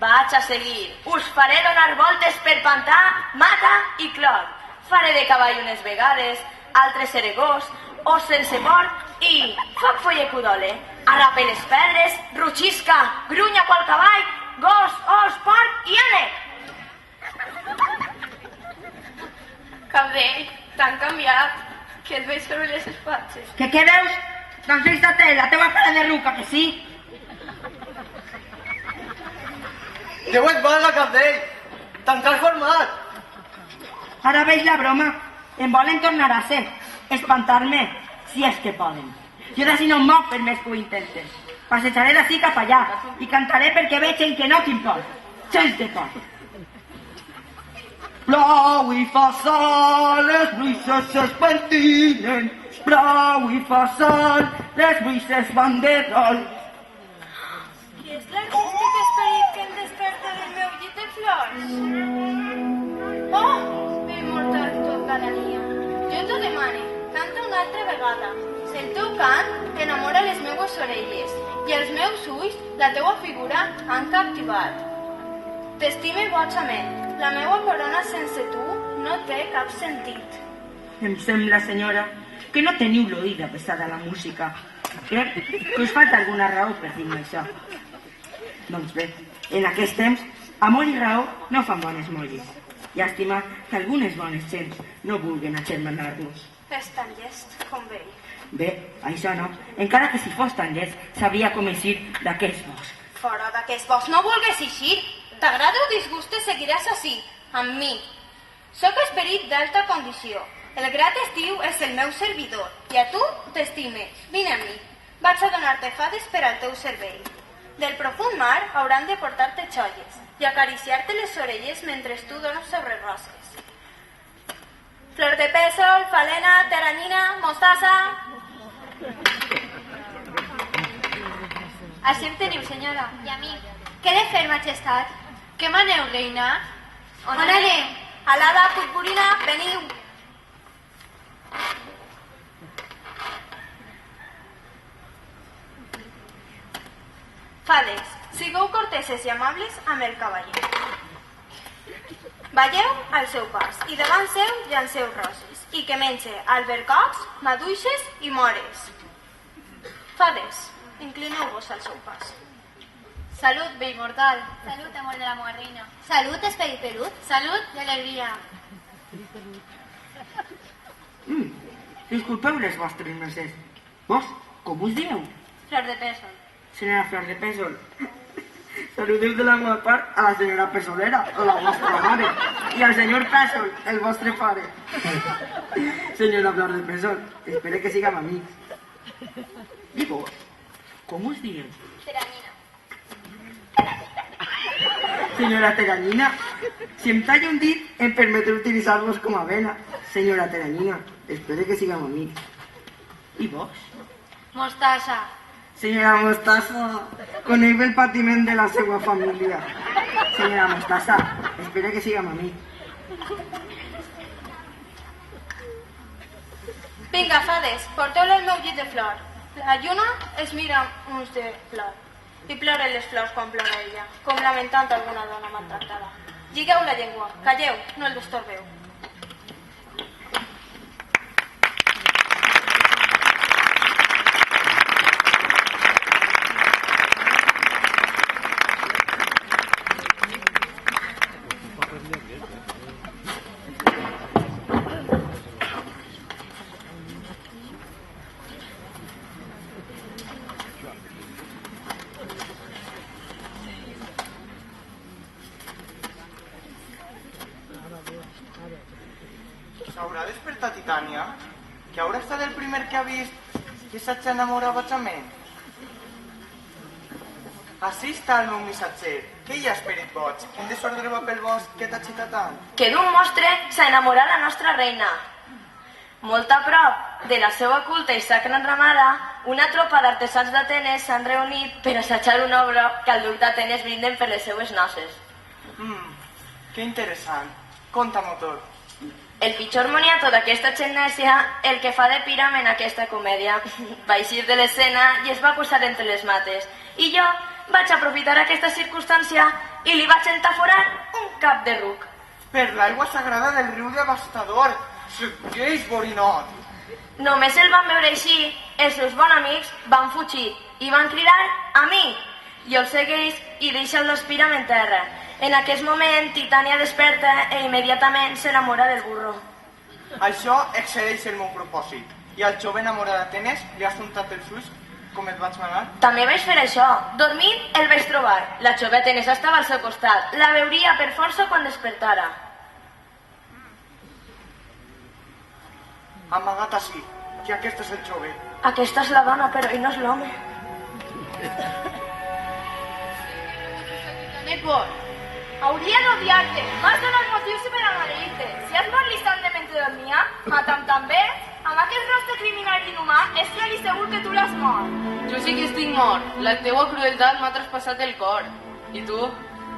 Vaig a seguir. Us faré donar voltes per pantà, mata i clor. Faré de cavall unes vegades, altres seré gos, os sense port i foc follecudole. Arrape les pedres, rutxisca, grunya qual cavall, gos, os, porc i ànec.
Cabdell, t'han canviat, que et veig sobre les espatxes.
Que què veus? Doncs deixa-te, la teva cara de ruca, que sí?
Déu et valga, Cabdell! T'han transformat!
Ara veig la broma. Em volen tornar a ser. Espantar-me, si és que poden. Jo d'ací no em moc per més que ho intenten. Passejaré d'ací cap allà i cantaré perquè vegin que no tinc por. Sents de por. Blau i fa sol, les bruixes es pentinen. Blau i fa sol, les bruixes van de rol.
Qui és l'artístic esperit que em desperta del meu llit de flors? Oh, immortal tot cada dia. Jo t'ho demane, canta una altra vegada. Si el teu cant enamora les meues orelles i els meus ulls la teua figura han captivat. T'estime boigament. La meua corona sense tu no té cap sentit.
Em sembla, senyora, que no teniu l'oïda pesada a la música. Crec que us falta alguna raó per dir-me això. Doncs bé, en aquest temps, amor i raó no fan bones molles. Llàstima que algunes bones gents no vulguen agermanar-nos.
És tan llest com vell.
Bé, això no. Encara que si fos tan llest, sabria com eixir d'aquest bosc.
Fora d'aquest bosc no vulgues eixir. T'agrada o disguste, seguiràs així, amb mi. Soc esperit d'alta condició. El grat estiu és el meu servidor, i a tu t'estime. Vine a mi. Vaig a donar-te fades per al teu cervell. Del profund mar hauran de portar-te xolles i acariciar-te les orelles mentre tu dones sobre roses. Flor de pèsol, falena, teranyina, mostassa...
Així em teniu, senyora. I a mi. Què he de fer, majestat?
Què maneu, reina?
On anem?
Alada, purpurina, veniu. Fades, sigueu corteses i amables amb el cavaller. Valleu al seu pas i davant seu llanceu roses i que menge albercocs, maduixes i mores. Fades, inclineu-vos al seu pas.
Salut, vell mortal. Salut, amor de la meva reina. Salut, esperit pelut. Salut i alegria.
Disculpeu les vostres mercès. Vos, com us dieu?
Flor de pèsol.
Senyora Flor de Pèsol. Saludeu de la meva part a la senyora Pèsolera, o la vostra mare, i al senyor Pèsol, el vostre pare. Senyora Flor de Pèsol, espero que siguem amics. I vos, com us dieu?
Teranyina.
Senyora Teranyina, si em tallo un dit, em permetré utilitzar-vos com a vena. Senyora Teranyina, espero que siguem amics. I vos?
Mostassa.
Senyora Mostassa, conec el patiment de la seva família. Senyora Mostassa, espero que siguem amics.
Vinga, fades, porteu-la al meu llit de flor. La lluna es mira uns de flor i ploren les flors quan plora ella, com lamentant alguna dona maltractada. Lligueu la llengua, calleu, no el destorbeu.
S'haurà despertat Titània? Que haurà estat el primer que ha vist que s'hagi enamorat bojament? Així està el meu missatger. Què hi ha, esperit boig? Quin desordre va pel bosc que t'agita tant?
Que d'un monstre s'ha enamorat la nostra reina. Molt a prop de la seva culta i sacra enramada, una tropa d'artesans d'Atenes s'han reunit per assajar una obra que al duc d'Atenes brinden per les seues noces.
Que interessant. Conta-m'ho tot.
El pitjor moniato d'aquesta xennèsia, el que fa de Píram en aquesta comèdia, va eixir de l'escena i es va posar entre les mates. I jo vaig aprofitar aquesta circumstància i li vaig entaforar un cap de ruc.
Per l'aigua sagrada del riu devastador, segueix borinot.
Només el van veure així, els seus bons amics van fugir i van cridar a mi. Jo el segueix i deixa-lo Píram en terra. En aquest moment, Titània desperta i immediatament s'enamora del burro.
Això excedeix el meu propòsit. I al jove enamorat d'Atenes li has untat els ulls com et vaig manar?
També vaig fer això. Dormint el vaig trobar. La jove Atenes estava al seu costat. La veuria per força quan despertara.
Amagat així, que aquest és el jove.
Aquesta és la dona, però ell no és l'home.
Netball, hauria d'odiar-te. M'has donat motius per agrair-te. Si has mort Lisandre mentre dormia, mata'm també. Amb aquest rostre criminal i inhumà, és clar i segur que tu l'has mort.
Jo sí que estic mort. La teua crueltat m'ha traspassat el cor. I tu,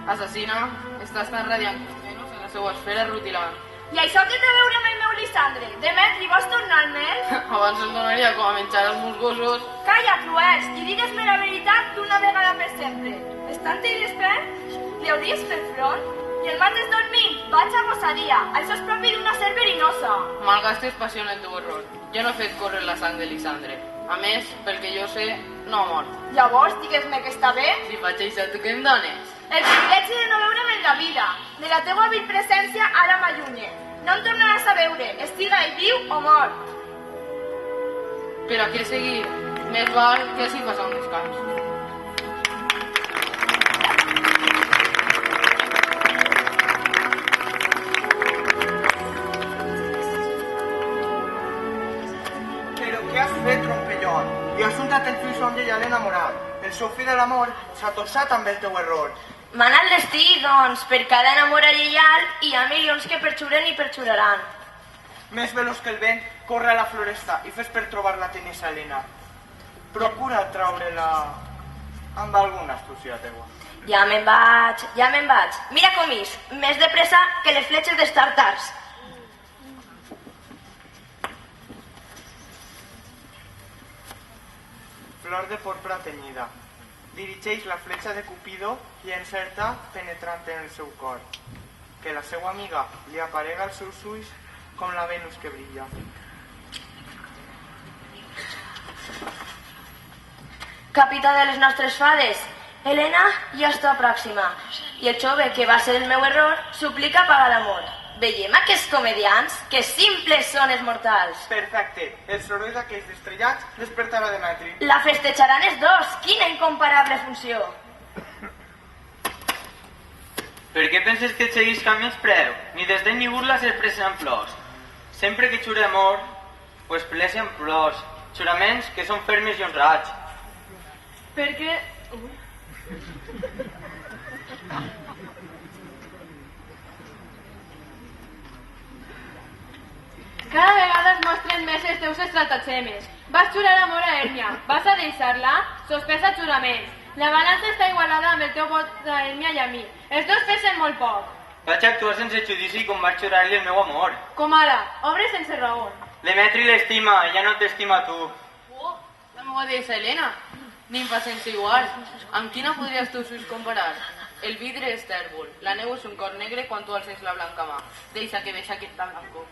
assassina, estàs tan radiant menys en la seva esfera rutilant.
I això què té a veure amb el meu Lisandre? Demetri, vols tornar-me?
Abans el donaria com a menjar als meus gossos.
Calla, cruels, i digues-me la veritat d'una vegada per sempre. Estant ell despert? Li hauries fet front? I el mates dormint? Vaig a gosaria. Això és propi d'una ser verinosa.
Malgastes passió en el teu error. Jo no he fet córrer la sang de Lisandre. A més, pel que jo sé, no ha mort.
Llavors, digues-me que està bé.
Si faig això, tu què em dones?
El privilegi de no veure'm en la vida. De la teua vil presència ara m'allunye. No em tornaràs a veure, estiga ell viu o mort.
Però a què seguir? Més val que així fas un descans.
Però què has fet, trompellón? I has untat el fill on ja l'enamorat. El seu fill de l'amor s'ha torçat amb el teu error.
M'ha anat destí, doncs, per cada enamora lleial hi ha milions que perxuren i perxuraran.
Més veloç que el vent, corre a la floresta i fes per trobar la tenesa Helena. Procura traure-la amb alguna astúcia teua.
Ja me'n vaig. Mira com és, més de pressa que les fletxes dels tàrtars.
Flor de porpra tenyida. Dirigeix la fletxa de Cupido i encerta penetrant en el seu cor. Que la seva amiga li aparega als seus ulls com la Venus que brilla.
Capità de les nostres fades, Helena ja està pròxima. I el jove, que va ser el meu error, suplica pagar l'amor. Veiem aquests comediants, que simples són els mortals.
Perfecte. El soroll d'aquells estrellats despertarà Demetri.
La festejaran els dos. Quina incomparable funció.
Per què penses que et seguisca més preu? Ni desdeny ni burla s'expressen flors. Sempre que xure amor, ho expressen plors. Xuraments que són fermes i honrats.
Perquè... Cada vegada es mostren més els teus estratagemes. Vas jurar amor a Hèrmia, vas a deixar-la, sospesa juraments. La balança està igualada amb el teu vot a Hèrmia i a mi. Els dos pesen molt poc.
Vaig actuar sense judici com vaig jurar-li el meu amor.
Com ara, obre sense raó.
Demetri l'estima, ja no t'estima tu.
La meva deessa Helena, nimfa sense igual. Amb quina podries tu sus comparar? El vidre és tèrbol, la neu és un cor negre quan tu alces la blanca mà. Deixa que deixa que està blanco.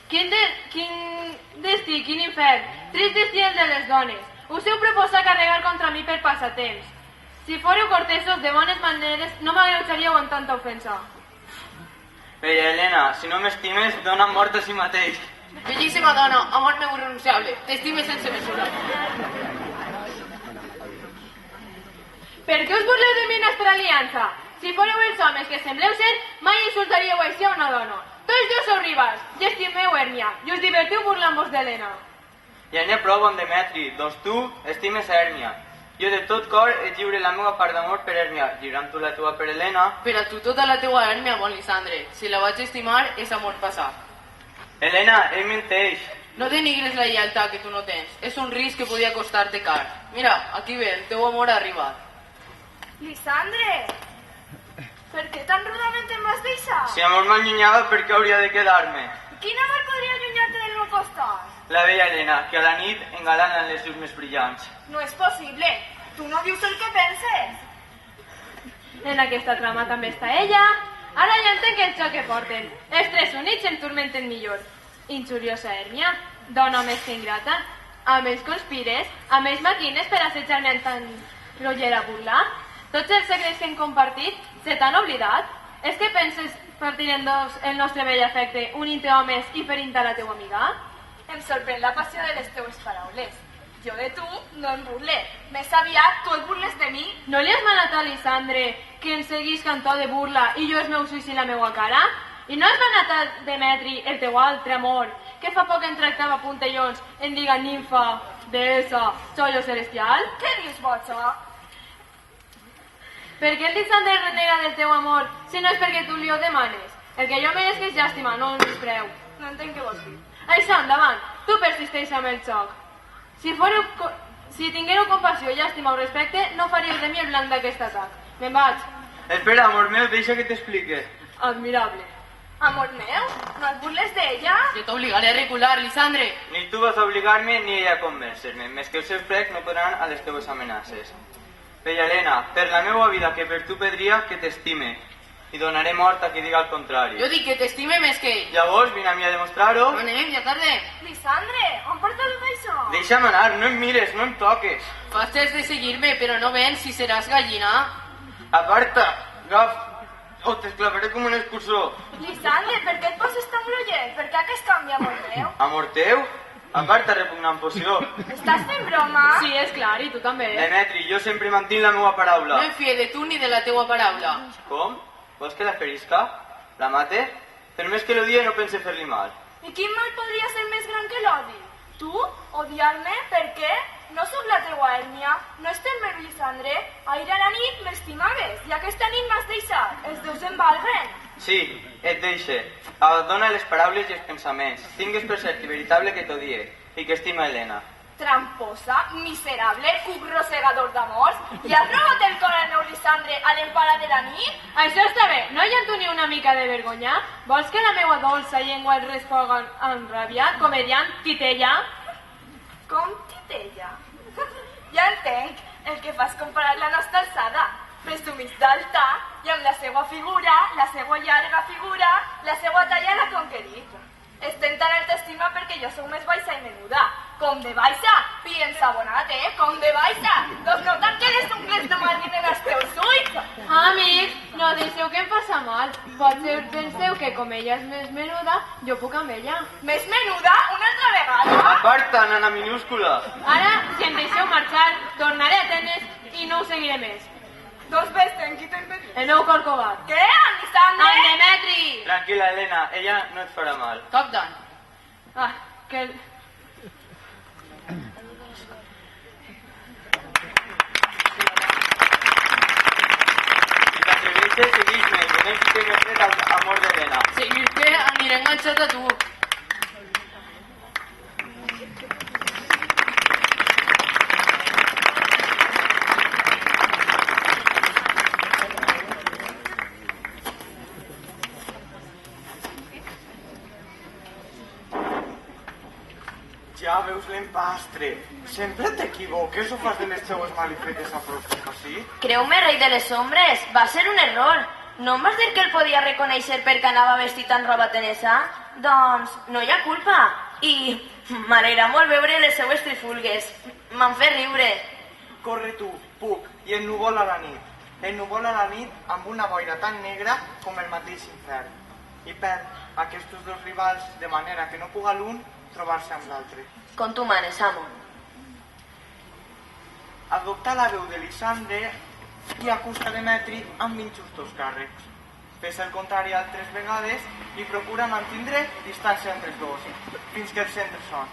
Quin destí, quin infern. Trist destí el de les dones. Us heu proposat carregar contra mi per passatemps. Si fóreu cortesos de bones maneres, no m'agreujaríeu amb tanta ofensa.
Bella Helena, si no m'estimes, dona mort a si mateix.
Bellíssima dona, amor meu irrenunciable, t'estimes sense mesura.
Per què us burleu de mi nostra aliança? Si fóreu els homes que sembleu ser, mai insultaríeu així a una dona. Tots dos sou rivals, i estimeu Hèrmia, i us divertiu burlant-vos d'Helena.
Ja n'hi ha prou amb Demetri, doncs tu estimes a Hèrmia. Jo de tot cor et lliure la meva part d'amor per Hèrmia, lliurant tu la teva per Helena.
Per a tu tota la teua Hèrmia, bon Lisandre. Si la vaig estimar, és amor passat.
Helena, ell menteix.
No denigres la lleialtat que tu no tens. És un risc que podia costar-te car. Mira, aquí ve, el teu amor ha arribat.
Lisandre! Per què tan rudament em vas deixar?
Si amor m'allunyava, per què hauria de quedar-me?
Quin amor podria allunyar-te del meu costat?
La bella Helena, que a la nit engalana les llums més brillants.
No és possible. Tu no dius el que penses.
En aquesta trama també està ella. Ara ja entenc el xoc que porten. Els tres units em turmenten millor. Injuriosa Hèrmia, dona més que ingrata. A més conspires, a més maquines per assetjar-me en tan grollera burla. Tots els secrets que hem compartit se t'han oblidat? És que penses partir en dos el nostre vell afecte, unint-te homes i ferint a la teua amiga?
Em sorprèn la passió de les teues paraules. Jo de tu no em burle. Més aviat, tu et burles de mi.
No li has manat a Lisandre que ens seguís cantó de burla i jo els meus ulls i la meua cara? I no has manat a Demetri, el teu altre amor, que fa poc en tractava puntellons, en diga ninfa, deessa, xollo celestial?
Què dius, boja?
Per què el Lisandre renega del teu amor si no és perquè tu li ho demanes? El que jo mereix que és llàstima, no un preu.
No entenc què vols dir.
Això, endavant, tu persisteix amb el xoc. Si tinguéreu compassió, llàstima o respecte, no faríeu de mi el blanc d'aquest atac. Me'n vaig.
Espera, amor meu, deixa que t'explique.
Admirable.
Amor meu, no et burles d'ella?
Yo te obligaré a recular, Lisandre.
Ni tu vas a obligar-me ni ella a convèncer-me. Més que els seus precs no podran a les teves amenaces. Bella Helena, per la meva vida que per tu pedria que t'estime. I donaré mort a qui diga el contrari.
Yo di que te estime més que ell.
Llavors, vine a mi a demostrar-ho.
No anem, ja tarde.
Lisandre, on portes tot això?
Deixa'm anar, no em mires, no em toques.
Faces de seguirme, però no ven si seràs gallina.
Aparta, Gaf, o t'esclavaré com un escursor.
Lisandre, per què et poses tan groller? Per què aquest canvi, amor meu?
Amor teu? Aparta, repugnant poció.
Estàs fent broma?
Sí, és clar, i tu també.
Demetri, jo sempre mantinc la meva paraula.
No em fie de tu ni de la teua paraula.
Com? Vols que la ferisca? La mate? Per més que l'odie no pense fer-li mal.
I quin mal podria ser més gran que l'odi? Tu? Odiar-me? Per què? No sóc la teua Hèrmia. No estem més, Lisandre. Ahir a la nit m'estimaves i aquesta nit m'has deixat. Els dos em valguen.
Sí, et deixe. Abandona les paraules i els pensaments. Tingues per cert i veritable que t'odie i que estima Helena.
Tramposa, miserable, cuc rosegador d'amors. I has robat el cor al meu Lisandre a l'empara de la nit?
Això està bé, no hi ha tu ni una mica de vergonya? Vols que la meua dolça llengua et responga amb ràbia, comediant, titella?
Com titella? Ja entenc, el que fas comparar la nostra alçada. Presumís d'alta i amb la seva figura, la seva llarga figura, la seva talla l'ha conquerit. Estem tan alta estima perquè jo sóc més baixa i menuda. Com de baixa? Piensa bonat, Com de baixa? Doncs notar que les ungles no m'arriben als teus ulls.
Amics, no deixeu que em passa mal. Potser penseu que com ella és més menuda, jo puc amb ella.
Més menuda? Una altra vegada?
Aparta, nana minúscula.
Ara, si em deixeu marxar, tornaré a Atenes i no ho seguiré més.
Doncs ves, tranquil·lo el Demetri.
El meu cor covat.
Què? En Lisandre?
En Demetri!
Tranquil·la, Helena, ella no et farà mal.
Cap dan.
Ah, que...
Si t'atreveixes, segueix-me, que no hi tinc dret al amor d'Helena.
Seguir-te aniré enganxat a tu.
Ja veus l'empastre. Sempre t'equivoques o fas de les teues malifetes a propòsit, sí?
Creu-me, rei de les ombres, va ser un error. No em vas dir que el podia reconèixer perquè anava vestit en roba tenesa? Doncs no hi ha culpa. I m'alegra molt veure les seues trifulgues. M'han fet riure.
Corre tu, puc, i ennuvol a la nit. Ennuvol a la nit amb una boira tan negra com el mateix infern. I perd aquests dos rivals de manera que no puga l'un trobar-se amb l'altre.
Com tu manes, amo.
Adoptar la veu de Lisandre i acusa Demetri amb injustos càrrecs. Fes el contrari altres vegades i procura mantindre distància entre els dos, fins que els centres són.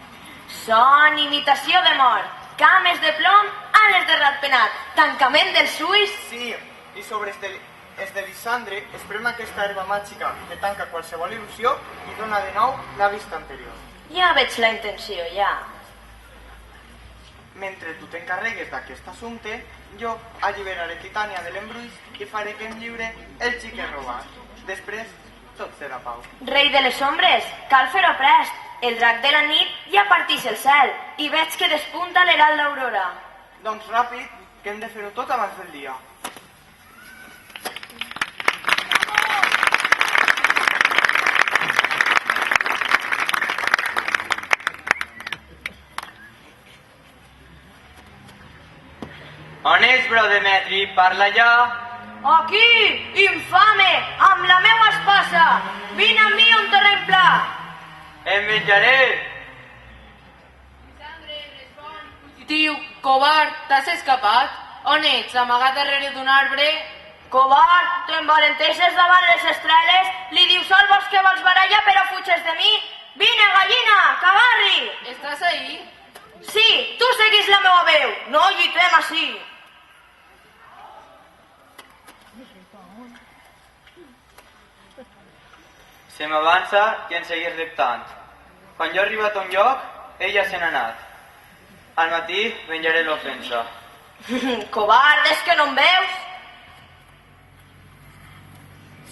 Són imitació de mort, cames de plom, ales de ratpenat, tancament dels ulls...
Sí, i sobre els de Lisandre es prema aquesta herba màgica que tanca qualsevol il·lusió i dona de nou la vista anterior.
Ja veig la intenció, ja.
Mentre tu t'encarregues d'aquest assumpte, jo alliberaré Titània de l'embruix i faré que em lliure el xiquet robat. Després, tot serà pau.
Rei de les ombres, cal fer-ho prest. El drac de la nit ja partix el cel i veig que despunta l'herald d'aurora.
Doncs ràpid, que hem de fer-ho tot abans del dia.
On és, bro Demetri? Parla ja!
Aquí, infame, amb la meua espasa. Vine amb mi un terreny pla.
Em venjaré.
Tio, covard, t'has escapat? On ets, amagat darrere d'un arbre?
Covard, t'envalenteixes davant les estrelles, li dius al bosc que vols baralla però fuges de mi. Vine, gallina, cagarri!
Estàs ahí?
Sí, tu seguis la meva veu, no lluitem així.
Se m'avança i en segueix reptant. Quan jo he arribat a un lloc, ella se n'ha anat. Al matí venjaré l'ofensa.
Covard, és que no em veus?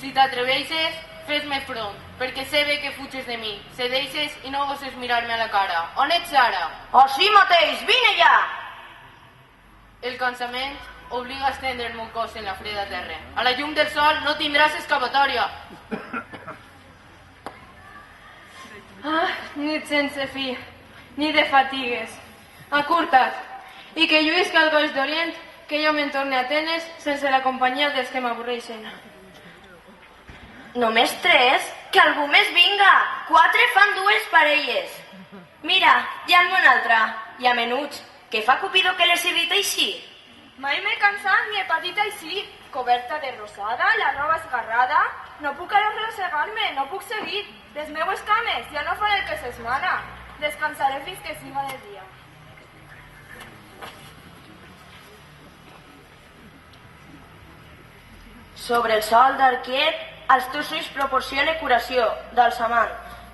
Si t'atreveixes, fes-me front, perquè sé bé que fuges de mi. Cedeixes i no goses mirar-me a la cara. On ets ara?
Així mateix, vine ja!
El cansament obliga a estendre el meu cos en la freda terra. A la llum del sol no tindràs escapatòria.
Ah, nit sense fi, ni de fatigues. Acurta't, i que lluïsca el goig d'Orient, que jo me'n torne a Atenes sense la companyia dels que m'avorreixen.
Només 3? Que algú més vinga! 4 fan 2 parelles. Mira, hi ha una altra, i a menuts. Què fa Cupido que les irrita així?
Mai m'he cansat ni he patit així. Coberta de rosada, la roba esgarrada. No puc arrossegar-me, no puc seguir. Les meues cames ja no fan el que s'esmana. Descansaré fins que siga de dia.
Sobre el sol d'Arquiet, als teus ulls proporcione curació, dolçament.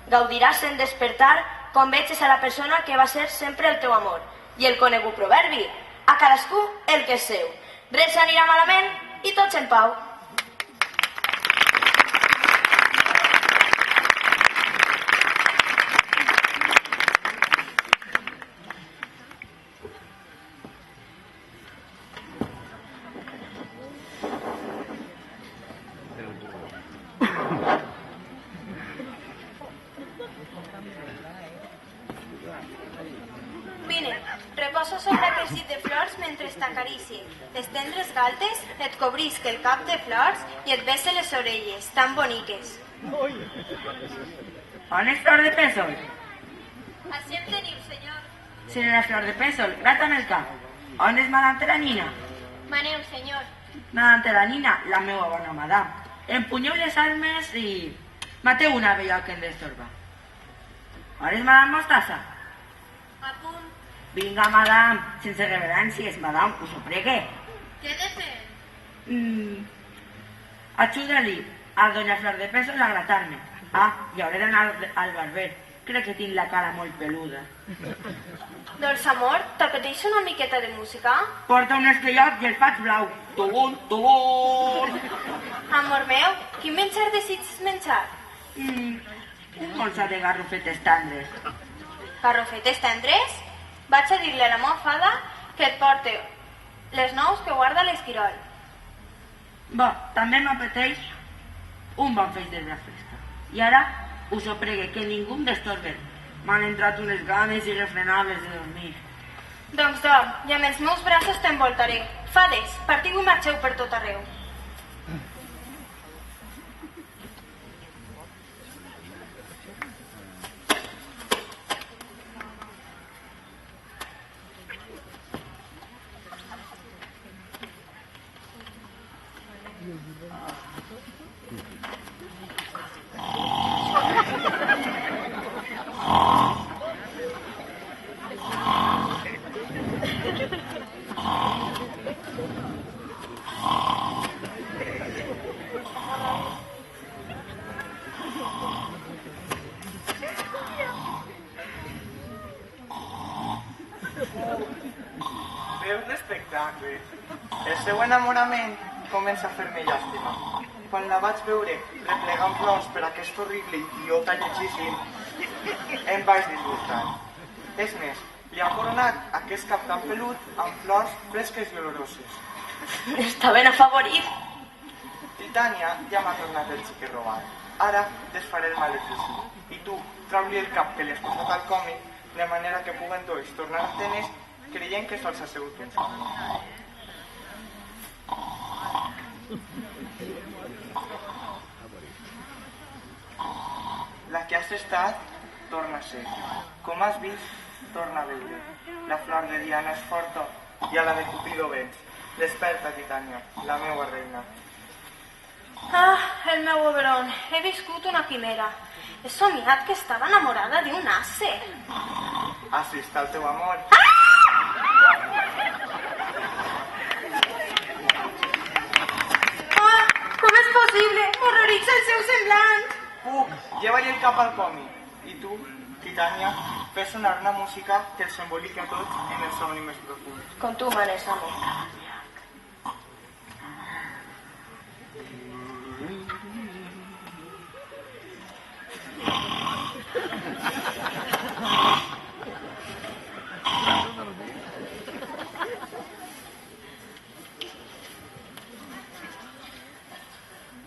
Gaudiràs en despertar quan veges a la persona que va ser sempre el teu amor. I el conegut proverbi, a cadascú el que és seu. Res anirà malament i tots en pau.
Vine, reposa sobre aquest llit de flors mentre t'acarici. Les tendres galtes et cobrisc el cap de flors i et bese les orelles, tan boniques.
On és Flor de Pèsol?
Així em teniu, senyor.
Senyora Flor de Pèsol, grata'm el cap. On és Madame Teranina?
Maneu, senyor.
Madame Teranina, la meva bona madame. Empunyeu les armes i mateu una vella que em destorba. On és Madame Mostassa?
A punt.
Vinga, madame, sense reverències, madame, us ho pregue.
Què he de fer?
Ajuda-li a doña Flor de Pèsol a gratar-me. Ah, i hauré d'anar al barber. Crec que tinc la cara molt peluda.
Doncs, amor, t'apeteix una miqueta de música?
Porta un estrellot i el faig blau. Tubun, tubun!
Amor meu, quin menjar desitges menjar?
Un colze de garrofetes tendres.
Garrofetes tendres? Vaig a dir-li a la meva fada que et porte les nous que guarda l'esquirol.
Bo, també m'apeteix un bon feix de fresca. I ara us ho pregue que ningú em destorbe. M'han entrat unes ganes irrefrenables de dormir.
Doncs dorm, i amb els meus braços t'envoltaré. Fades, partiu i marxeu per tot arreu.
Veus l'espectacle. El seu enamorament comença a fer-me llàstima. Quan la vaig veure replegant flors per aquest horrible idiota llegíssim, em vaig disgustar. És més, li han coronat aquest cap tan pelut amb flors fresques i oloroses.
Està ben afavorit.
Titània ja m'ha tornat el xiquet robat. Ara desfaré el malefici. I tu, trau-li el cap que li has posat al còmic, de manera que puguen tots tornar a Atenes creient que sols ha sigut un somni. La que has estat, torna a ser. Com has vist, torna a veure. La flor de Diana és forta i a la de Cupido vens. Desperta, Titània, la meua reina.
Ah, el meu obron, he viscut una quimera. He somiat que estava enamorada d'un asse.
Així està el teu amor.
Ah, com és possible? M'horroritza el seu semblant.
Puc, lleva-li el cap al pomi. I tu, Titània, fes sonar una música que els emboliqui a tots en el somni més profund.
Com tu manes, amo.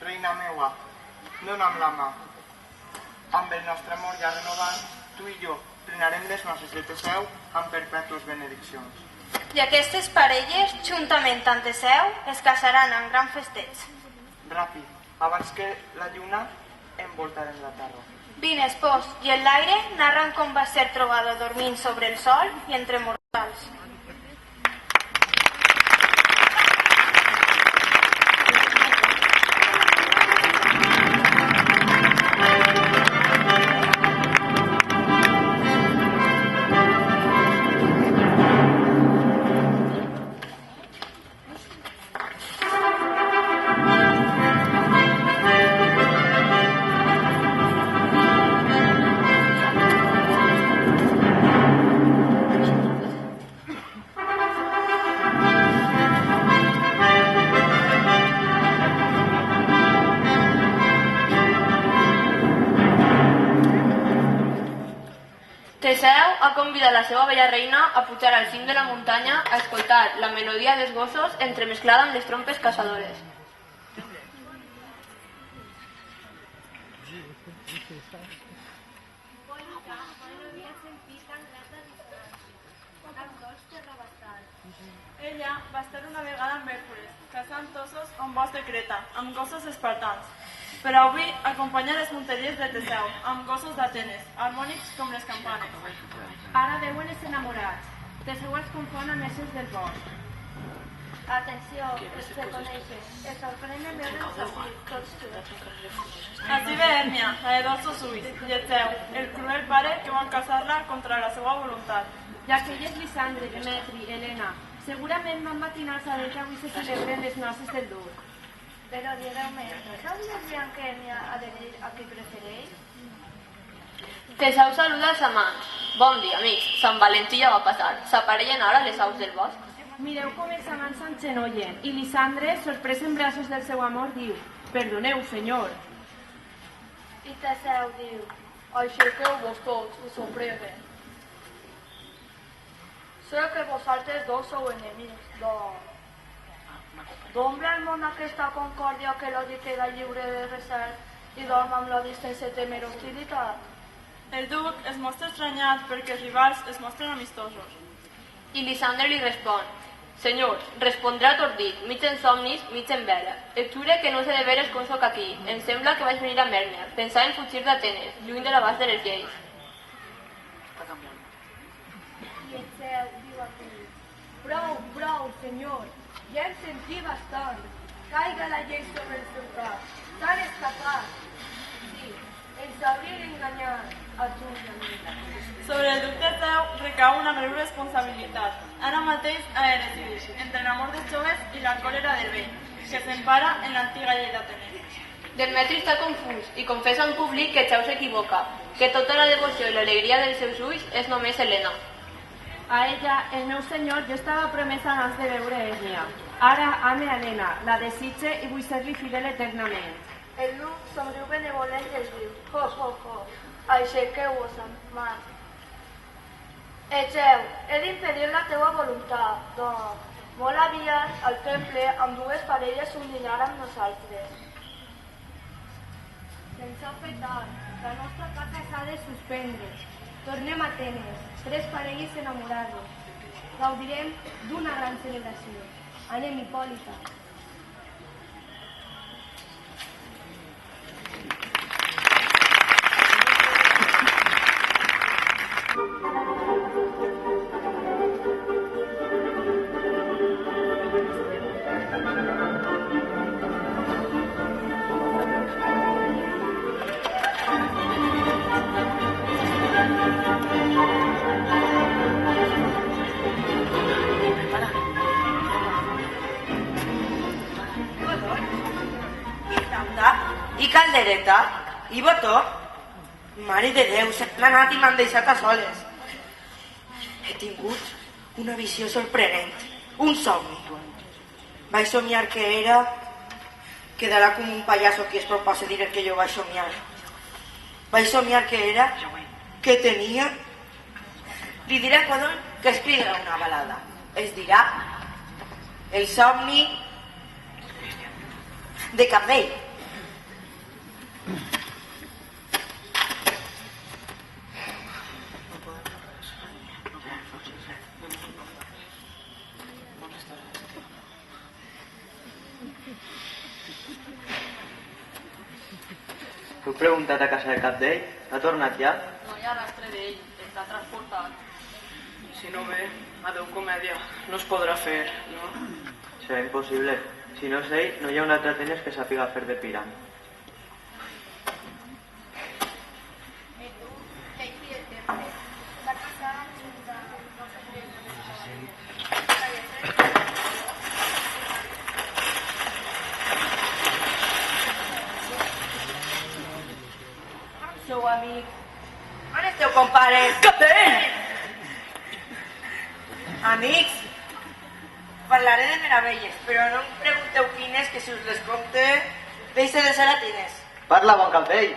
Reina meua, dona'm la mà. Amb el nostre amor ja renovat, tu i jo plenarem les noces de Teseu amb perpètues benediccions.
I aquestes parelles, juntament amb Teseu, es casaran en gran festeig.
Ràpid, abans que la lluna envoltarem la terra.
Vine, espòs, i en l'aire narren com va ser trobada dormint sobre el sol i entre mortals.
Teseu ha convidat la seva bella reina a pujar al cim de la muntanya a escoltar la melodia dels gossos entremesclada amb les trompes caçadores.
Ella va estar una vegada amb Hèrcules, caçant ossos on bosc de Creta, amb gossos espartans. Però avui acompanya les munteries de Teseu, amb gossos d'Atenes, harmònics com les campanes.
Ara veuen els enamorats. Teseu els confon amb éssers del bosc.
Atenció, els que coneixen. Es sorprenen veure'ls així, tots junts.
Així ve Hèrmia, la de dolços ulls, i Teseu, el cruel pare que vol casar-la contra la seva voluntat.
I aquell és Lisandre, Demetri, Helena. Segurament van matinar a saber que avui se celebren les noces del dur.
Però digueu-me, ¿no sabíeu bien que Hèrmia ha de dir a qui prefereix?
Teseu saluda els amants. Bon dia, amics. Sant Valentí ja va passar. S'aparellen ara les aus del bosc.
Mireu com els amants s'enxenollen i Lisandre, sorprès en braços del seu amor, diu: «Perdoneu, senyor».
I Teseu diu:
«Aixequeu-vos tots, us ho pregue».
Sé que vosaltres dos sou enemics, d'ombra al món aquesta concòrdia que l'odi queda lliure de recel i dorm amb l'odi sense temer hostilitat.
El duc es mostra estranyat perquè els rivals es mostren amistosos.
I Lisandre li respon: «Senyors, respondré atordit, mig en somnis, mig en vela. Et jure que no sé de veres com soc aquí. Em sembla que vaig venir a Hèrmia, pensar en fugir d'Atenes, lluny de l'abast de les lleis».
I el cel diu a tu:
Prou, senyor. Ja en sentí bastant. Caiga la llei sobre el seu cap. S'han escapat.
Sí, ens hauria d'enganyar a tu i a mi.
Sobre el duc de Teseu recau una greu responsabilitat. Ara mateix ha de decidir entre l'amor dels joves i la còlera del vell, que s'empara en l'antiga llei d'Atenes.
Demetri està confús i confessa en públic que Zeus s'equivoca, que tota la devoció i l'alegria dels seus ulls és només Helena.
A ella, el meu senyor, jo estava promesa abans de veure Hèrmia. Ara ame a Helena, la desitge i vull ser-li fidel eternament.
El duc somriu benevolent i els diu: ho, ho, ho, aixequeu-vos, amants. Egeu, he d'impedir la teua voluntat, doncs, molt aviat al temple amb dues parelles s'uniran amb nosaltres. Sense afectar, la nostra casa s'ha de suspendre. Tornem a Atenes, 3 parelles enamorades. Gaudirem d'una gran celebració. Anem, Hipòlita.
I caldereta, i botó. Mare de Déu, s'han anat i m'han deixat a soles. He tingut una visió sorprenent, un somni. Vaig somiar que era... Quedarà com un pallasso qui es proposa dir el que jo vaig somiar. Vaig somiar que era... que tenia... Li diré a Codon que escriurà una balada. Es dirà... El somni... de Capell.
Heu preguntat a casa de Capdell? Ha tornat ja?
No hi ha rastre d'ell, està transportat. Si no ve, adeu comèdia, no es podrà fer, no?
Serà impossible. Si no és ell, no hi ha un altre Atenes que sàpiga fer de Piram.
Sou amic. On esteu, compares?
Capdell!
Amics, parlaré de meravelles, però no em pregunteu quines, que si us les compte, deixe de ser Atenes.
Parla, bon Capdell!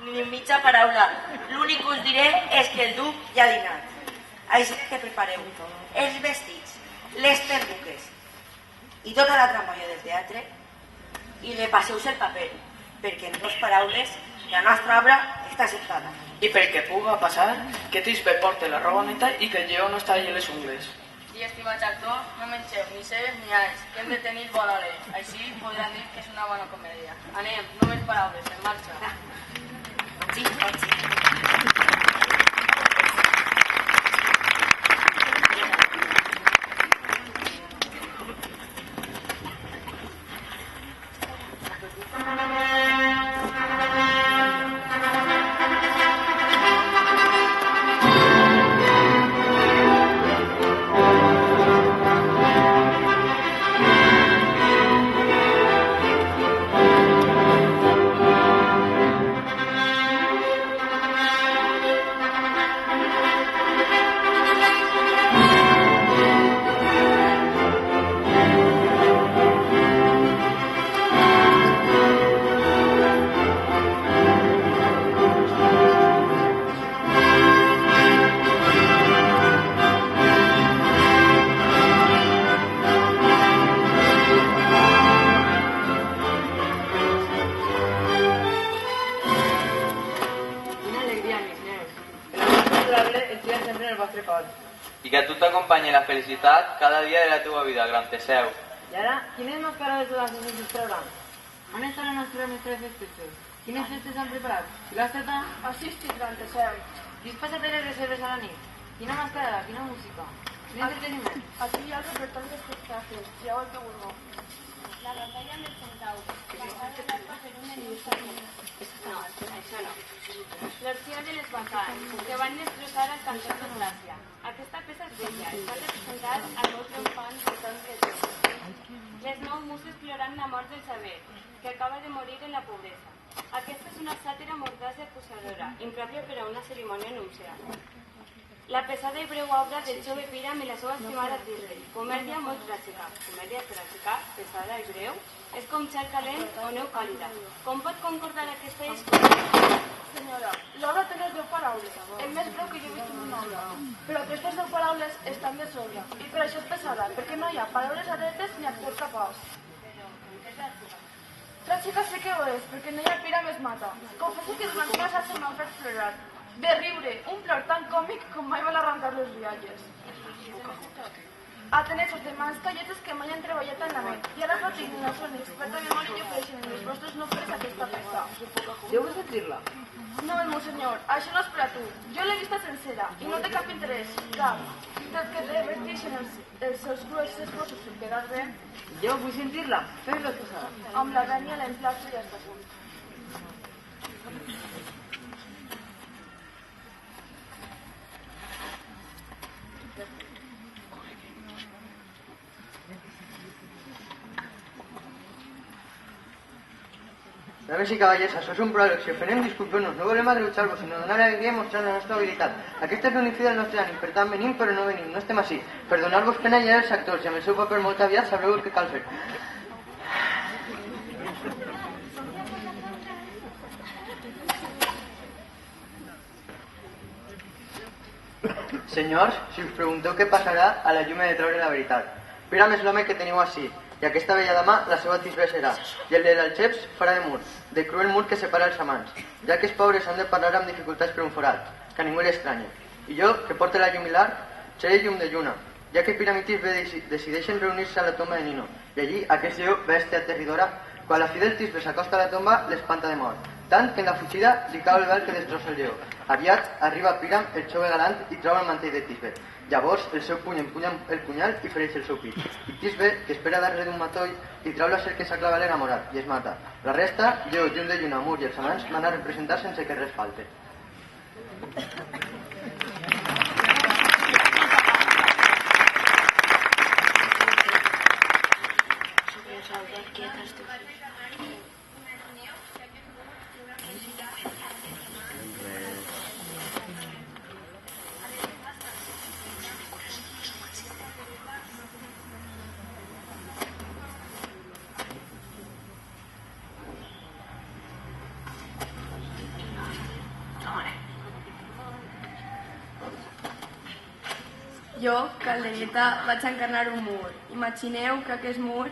Ni mitja paraula. L'únic que us diré és que el duc ja ha dinat. Així que prepareu els vestits, les perruques i tota la tramolla del teatre i repasseu-se el paper, perquè en 2 paraules la nostra obra està acceptada.
I perquè puga passar, que Tisbe porte la roba neta i que el lleó no es talli les ungles.
I, estimats actors, no mengeu ni cebes ni alls, que hem de tenir bon alè. Així podran dir que és una bona comèdia. Anem, no més paraules, en marxa.
Sí, sí.
I que a tu t'acompanyi la felicitat cada dia de la teva vida, gran Teseu.
I ara, quines mascarades de les festes es trauran? On estan les nostres mestres festes? Quines festes han preparat? I l'has tratat?
Assistit, gran Teseu.
Qui es passa de les reserves a la nit? Quina mascarada? Quina música? Quin entreteniment?
Aquí hi ha el repertori d'espectacles, ja el que vulgueu.
La batalla amb el centaur. Passar de l'arpa per un enigma. No, això no. L'orgia de les batalles, que van destrossar el cantó de Gràcia. Aquesta peça és bella, està representat al meu triomfant de Ton Retó. Les 9 muses plorant la mort del saber, que acaba de morir en la pobresa. Aquesta és una sàtira mordaç i acusadora, impròpia per a una cerimònia nupcial. La pesada i breu obra del jove Píram i la seva estimada Tirre, comèdia molt tràgica. Comèdia tràgica, pesada i breu, és com xer calent o neu càlida. Com pot concordar aquesta història?
Senyora, l'obra té les 10 paraules, el més breu que jo he vist en una obra. Però aquestes 10 paraules estan de sobre, i per això és pesada, perquè no hi ha paraules adretes ni actors capaç. Tràgica sí que ho és, perquè no hi ha Píram es mata. Confesso que durant una salsa m'han fet plorar. De riure, un plor tan còmic com mai van arrencar les rialles.
Atenes els demans calletes que mai han treballat en la ment. I ara fotin no són expert de memòria i ofereixen en els vostres no faràs aquesta peça.
Deu sentir-la.
No, monsenyor, això no és per a tu. Jo l'he vista sencera i no té cap interès, cap. Tot que té vesteixen els seus cruels esforços per quedar bé.
Jo vull sentir-la. Fes-la posada.
Amb la vènia l'emplaço i ja està a punt.
Dames i cavallers, això és un pròleg. Si ofenem, disculpeu-nos. No volem agreujar-vos, sinó donar alegria i mostrar la nostra habilitat. Aquest és l'únic fi del nostre ànim. Per tant, venim però no venim. No estem així. Per donar-vos pena hi ha els actors i amb el seu paper molt aviat sabreu el que cal fer. Senyors, si us pregunteu què passarà, a la llum he de treure la veritat. Píram és l'home que teniu ací, i aquesta bella dama la seva tisbe serà, i el de l'Alceps farà de mur, de cruel mur que separa els amants, ja que els pobres han de parlar amb dificultats per un forat, que a ningú l'estranya. I jo, que porte la llum i l'arc, seré llum de lluna, ja que Píram i Tisbe decideixen reunir-se a la tomba de Nino, i allí aquest lleó, bèstia aterridora, quan la fi del Tisbe s'acosta a la tomba, l'espanta de mort, tant que en la fugida li cau el vel que destrossa el lleó. Aviat arriba Píram, el jove galant, i troba el mantell de Tisbe. Llavors, el seu puny empunya el punyal i fereix el seu pit. I Tisbe, que espera darrere d'un matoll, li trau la ser que s'ha clavat l'enamorat i es mata. La resta, lleó, llum de lluna, mur i els amants van a representar sense que res falte.
Jo, Caldereta, vaig encarnar un mur. Imagineu que aquest mur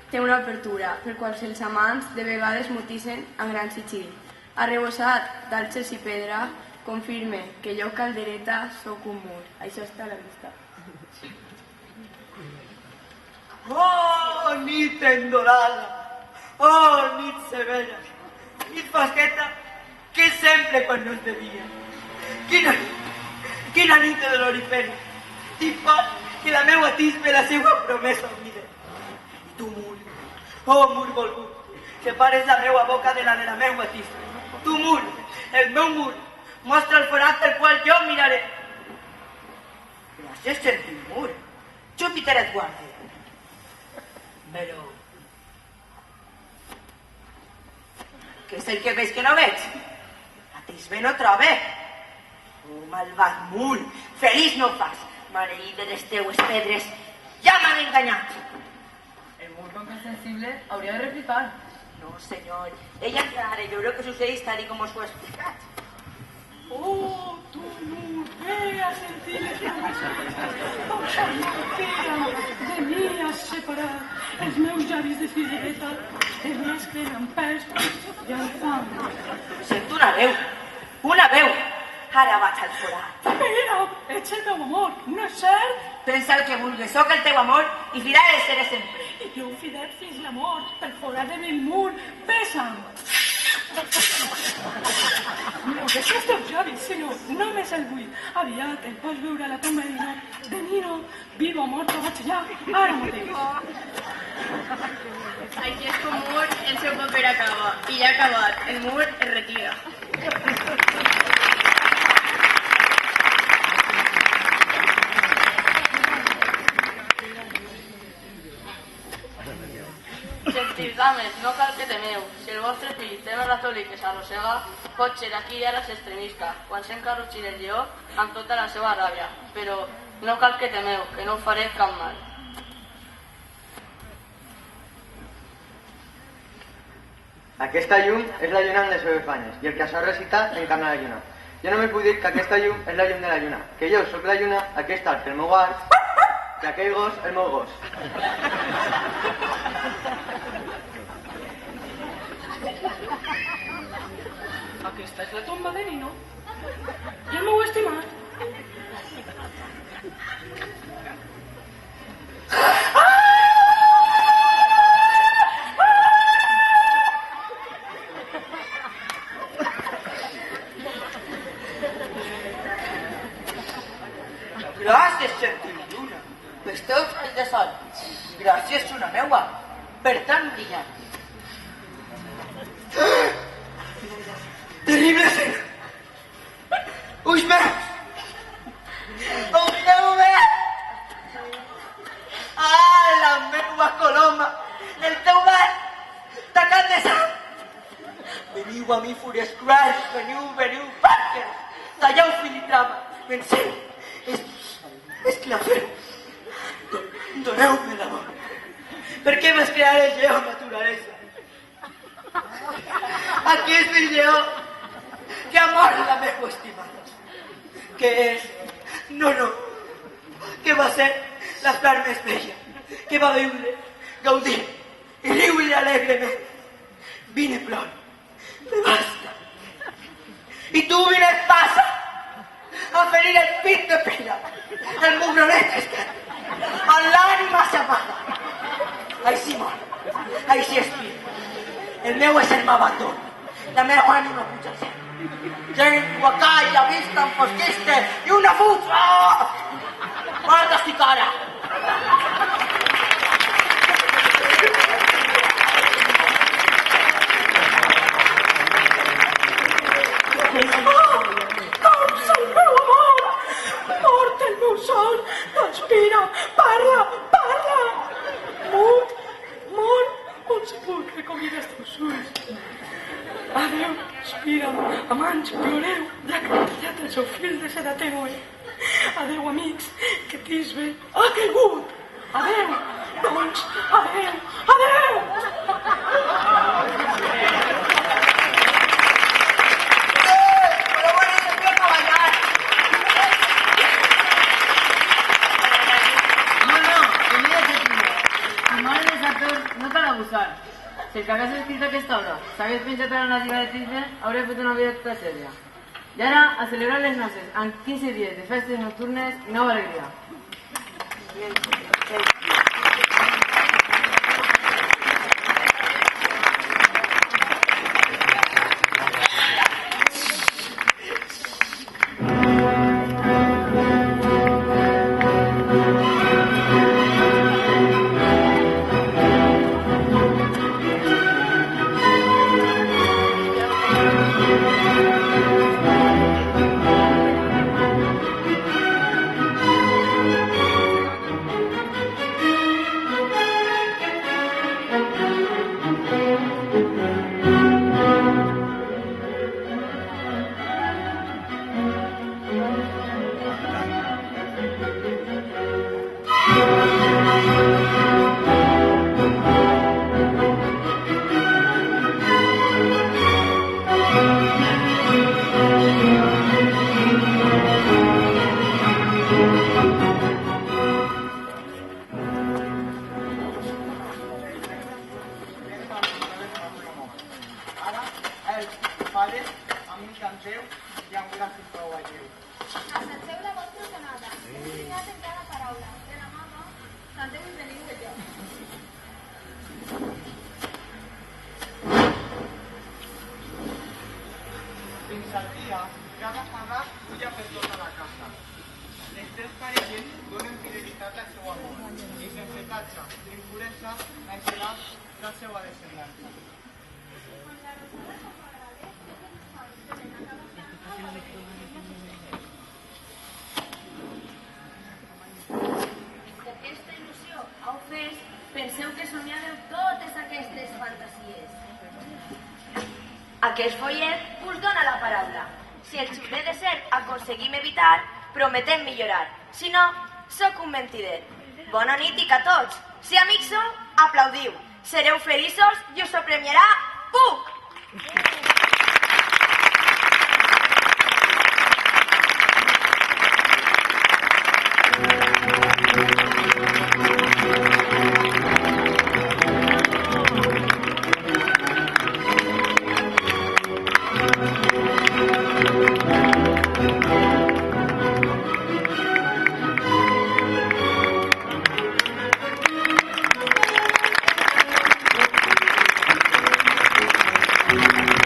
té una apertura, per qual els amants de vegades mutissen amb gran sigil. Arrebossat d'alces i pedra, confirme que jo, Caldereta, sóc un mur. Això està a la vista.
Oh, nit endorada! Oh, nit severa! Nit fosqueta que sempre quan no és de dia. Quina nit de dolor i pena! Tipo que la meua tisbe la seua promesa oblida. I tu, mur, oh mur volgut, separes la meua boca de la meua tisbe. Tu, mur, el meu mur, mostra el forat del qual jo miraré. Gràcies, sentit mur. Júpiter et guardi. Però... què és el que veig que no veig? La tisbe no trobe. Oh, malvat mur, feliç no fas. Maleït de les teues pedres, ja m'han enganyat.
El mur, com que és sensible, hauria de replicar.
No, senyor, ella entrarà i veureu que succeeix tal com us ho he explicat.
Oh, tu mur, ve a sentir les de mi has separat els meus llavis de cirereta, els meus que eren pèls i el fam.
Sento una veu. Ara vaig al forat.
Mira, ets el meu amor, no és cert?
Pensa el que vulguis, sóc el teu amor i fidel el seré sempre.
I jo fidel fins la mort, pel forat de mi mur, besa'm. No deixes els teus llavis, senyor, només el vull. Aviat el pots veure a la tomba de Nino, vivo o morto, vaig allà, ara mateix.
Així és com mur, el seu paper acaba, i ja ha acabat, el mur es retira.
Sentis, dames, no cal que temeu. Si el vostre fill té més ratolí que s'arrossega, pot ser aquí i ara s'estremisca, quan s'encarrotxi el lleó amb tota la seva ràbia. Però no cal que temeu, que no us faré cap mal.
Aquesta llum és la lluna amb les seves banyes, i el que s'ha recitat encarna la lluna. Jo només puc dir que aquesta llum és la llum de la lluna, que jo sóc la lluna, aquest arc el meu arc, i aquell gos el meu gos.
Aquesta és la tomba de Nino. I el meu estimat.
Gràcies, gentil lluna. Els teus anys de sol. Gràcies, una meua, per tan brillant. Terrible escena. Ulls meus. Oblideu-me. Ah, la meua coloma. El teu bar. Tacat de sang. Veniu a mi, fúries cruels. Veniu, Parker. Talleu filitrama. Venceu. Esclafeu. Doneu-me l'amor. Per què vas crear el lleó, naturalesa? Aquí és el lleó que ha mort la meva estimada. Que és? No. Que va ser la flor més bella. Que va viure, gaudir i riure alegrement. Vine plor. Me basta. I tu vines passa a ferir el pit de pila, el mugronet esquerre, amb l'ànima xapada. Així mor, així espira. El meu ésser m'abandona, la meva ànima puja al cel. Llengua, calla, vista, enfosquiste i una fusta! Guarda si cara!
Doncs el meu amor! Mort el meu sol! Respira! Parla! Mort! On sepulcre com i dels teus ulls. Adéu, respira, amants, ploreu, ja que han tallat el seu fil de seda tènue. Adéu, amics, que Tisbe ha caigut. Adéu, doncs, adéu!
No cal abusar. Si el que hagués escrit aquesta obra s'hagués penjat a la nativa de Tisbe, hauria fet una vida tota sèria. I ara, a celebrar les noces amb 15 dies de festes nocturnes i nova alegria.
Fins al dia, cada pagat puja per tota la casa. Les tres parelles donen fidelitat al seu amor i sense tatxa ni impuresa naixerà la seva descendència.
D'aquesta il·lusió heu fet, penseu que somiàveu totes aquestes fantasies.
Aquest follet us dona la paraula. Si el xuler de ser aconseguim evitar, prometem millorar. Si no, sóc un mentider. Bona nit i a tots. Si amics sou, aplaudiu. Sereu feliços i us ho premiarà Puc!
Thank you.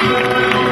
Thank you.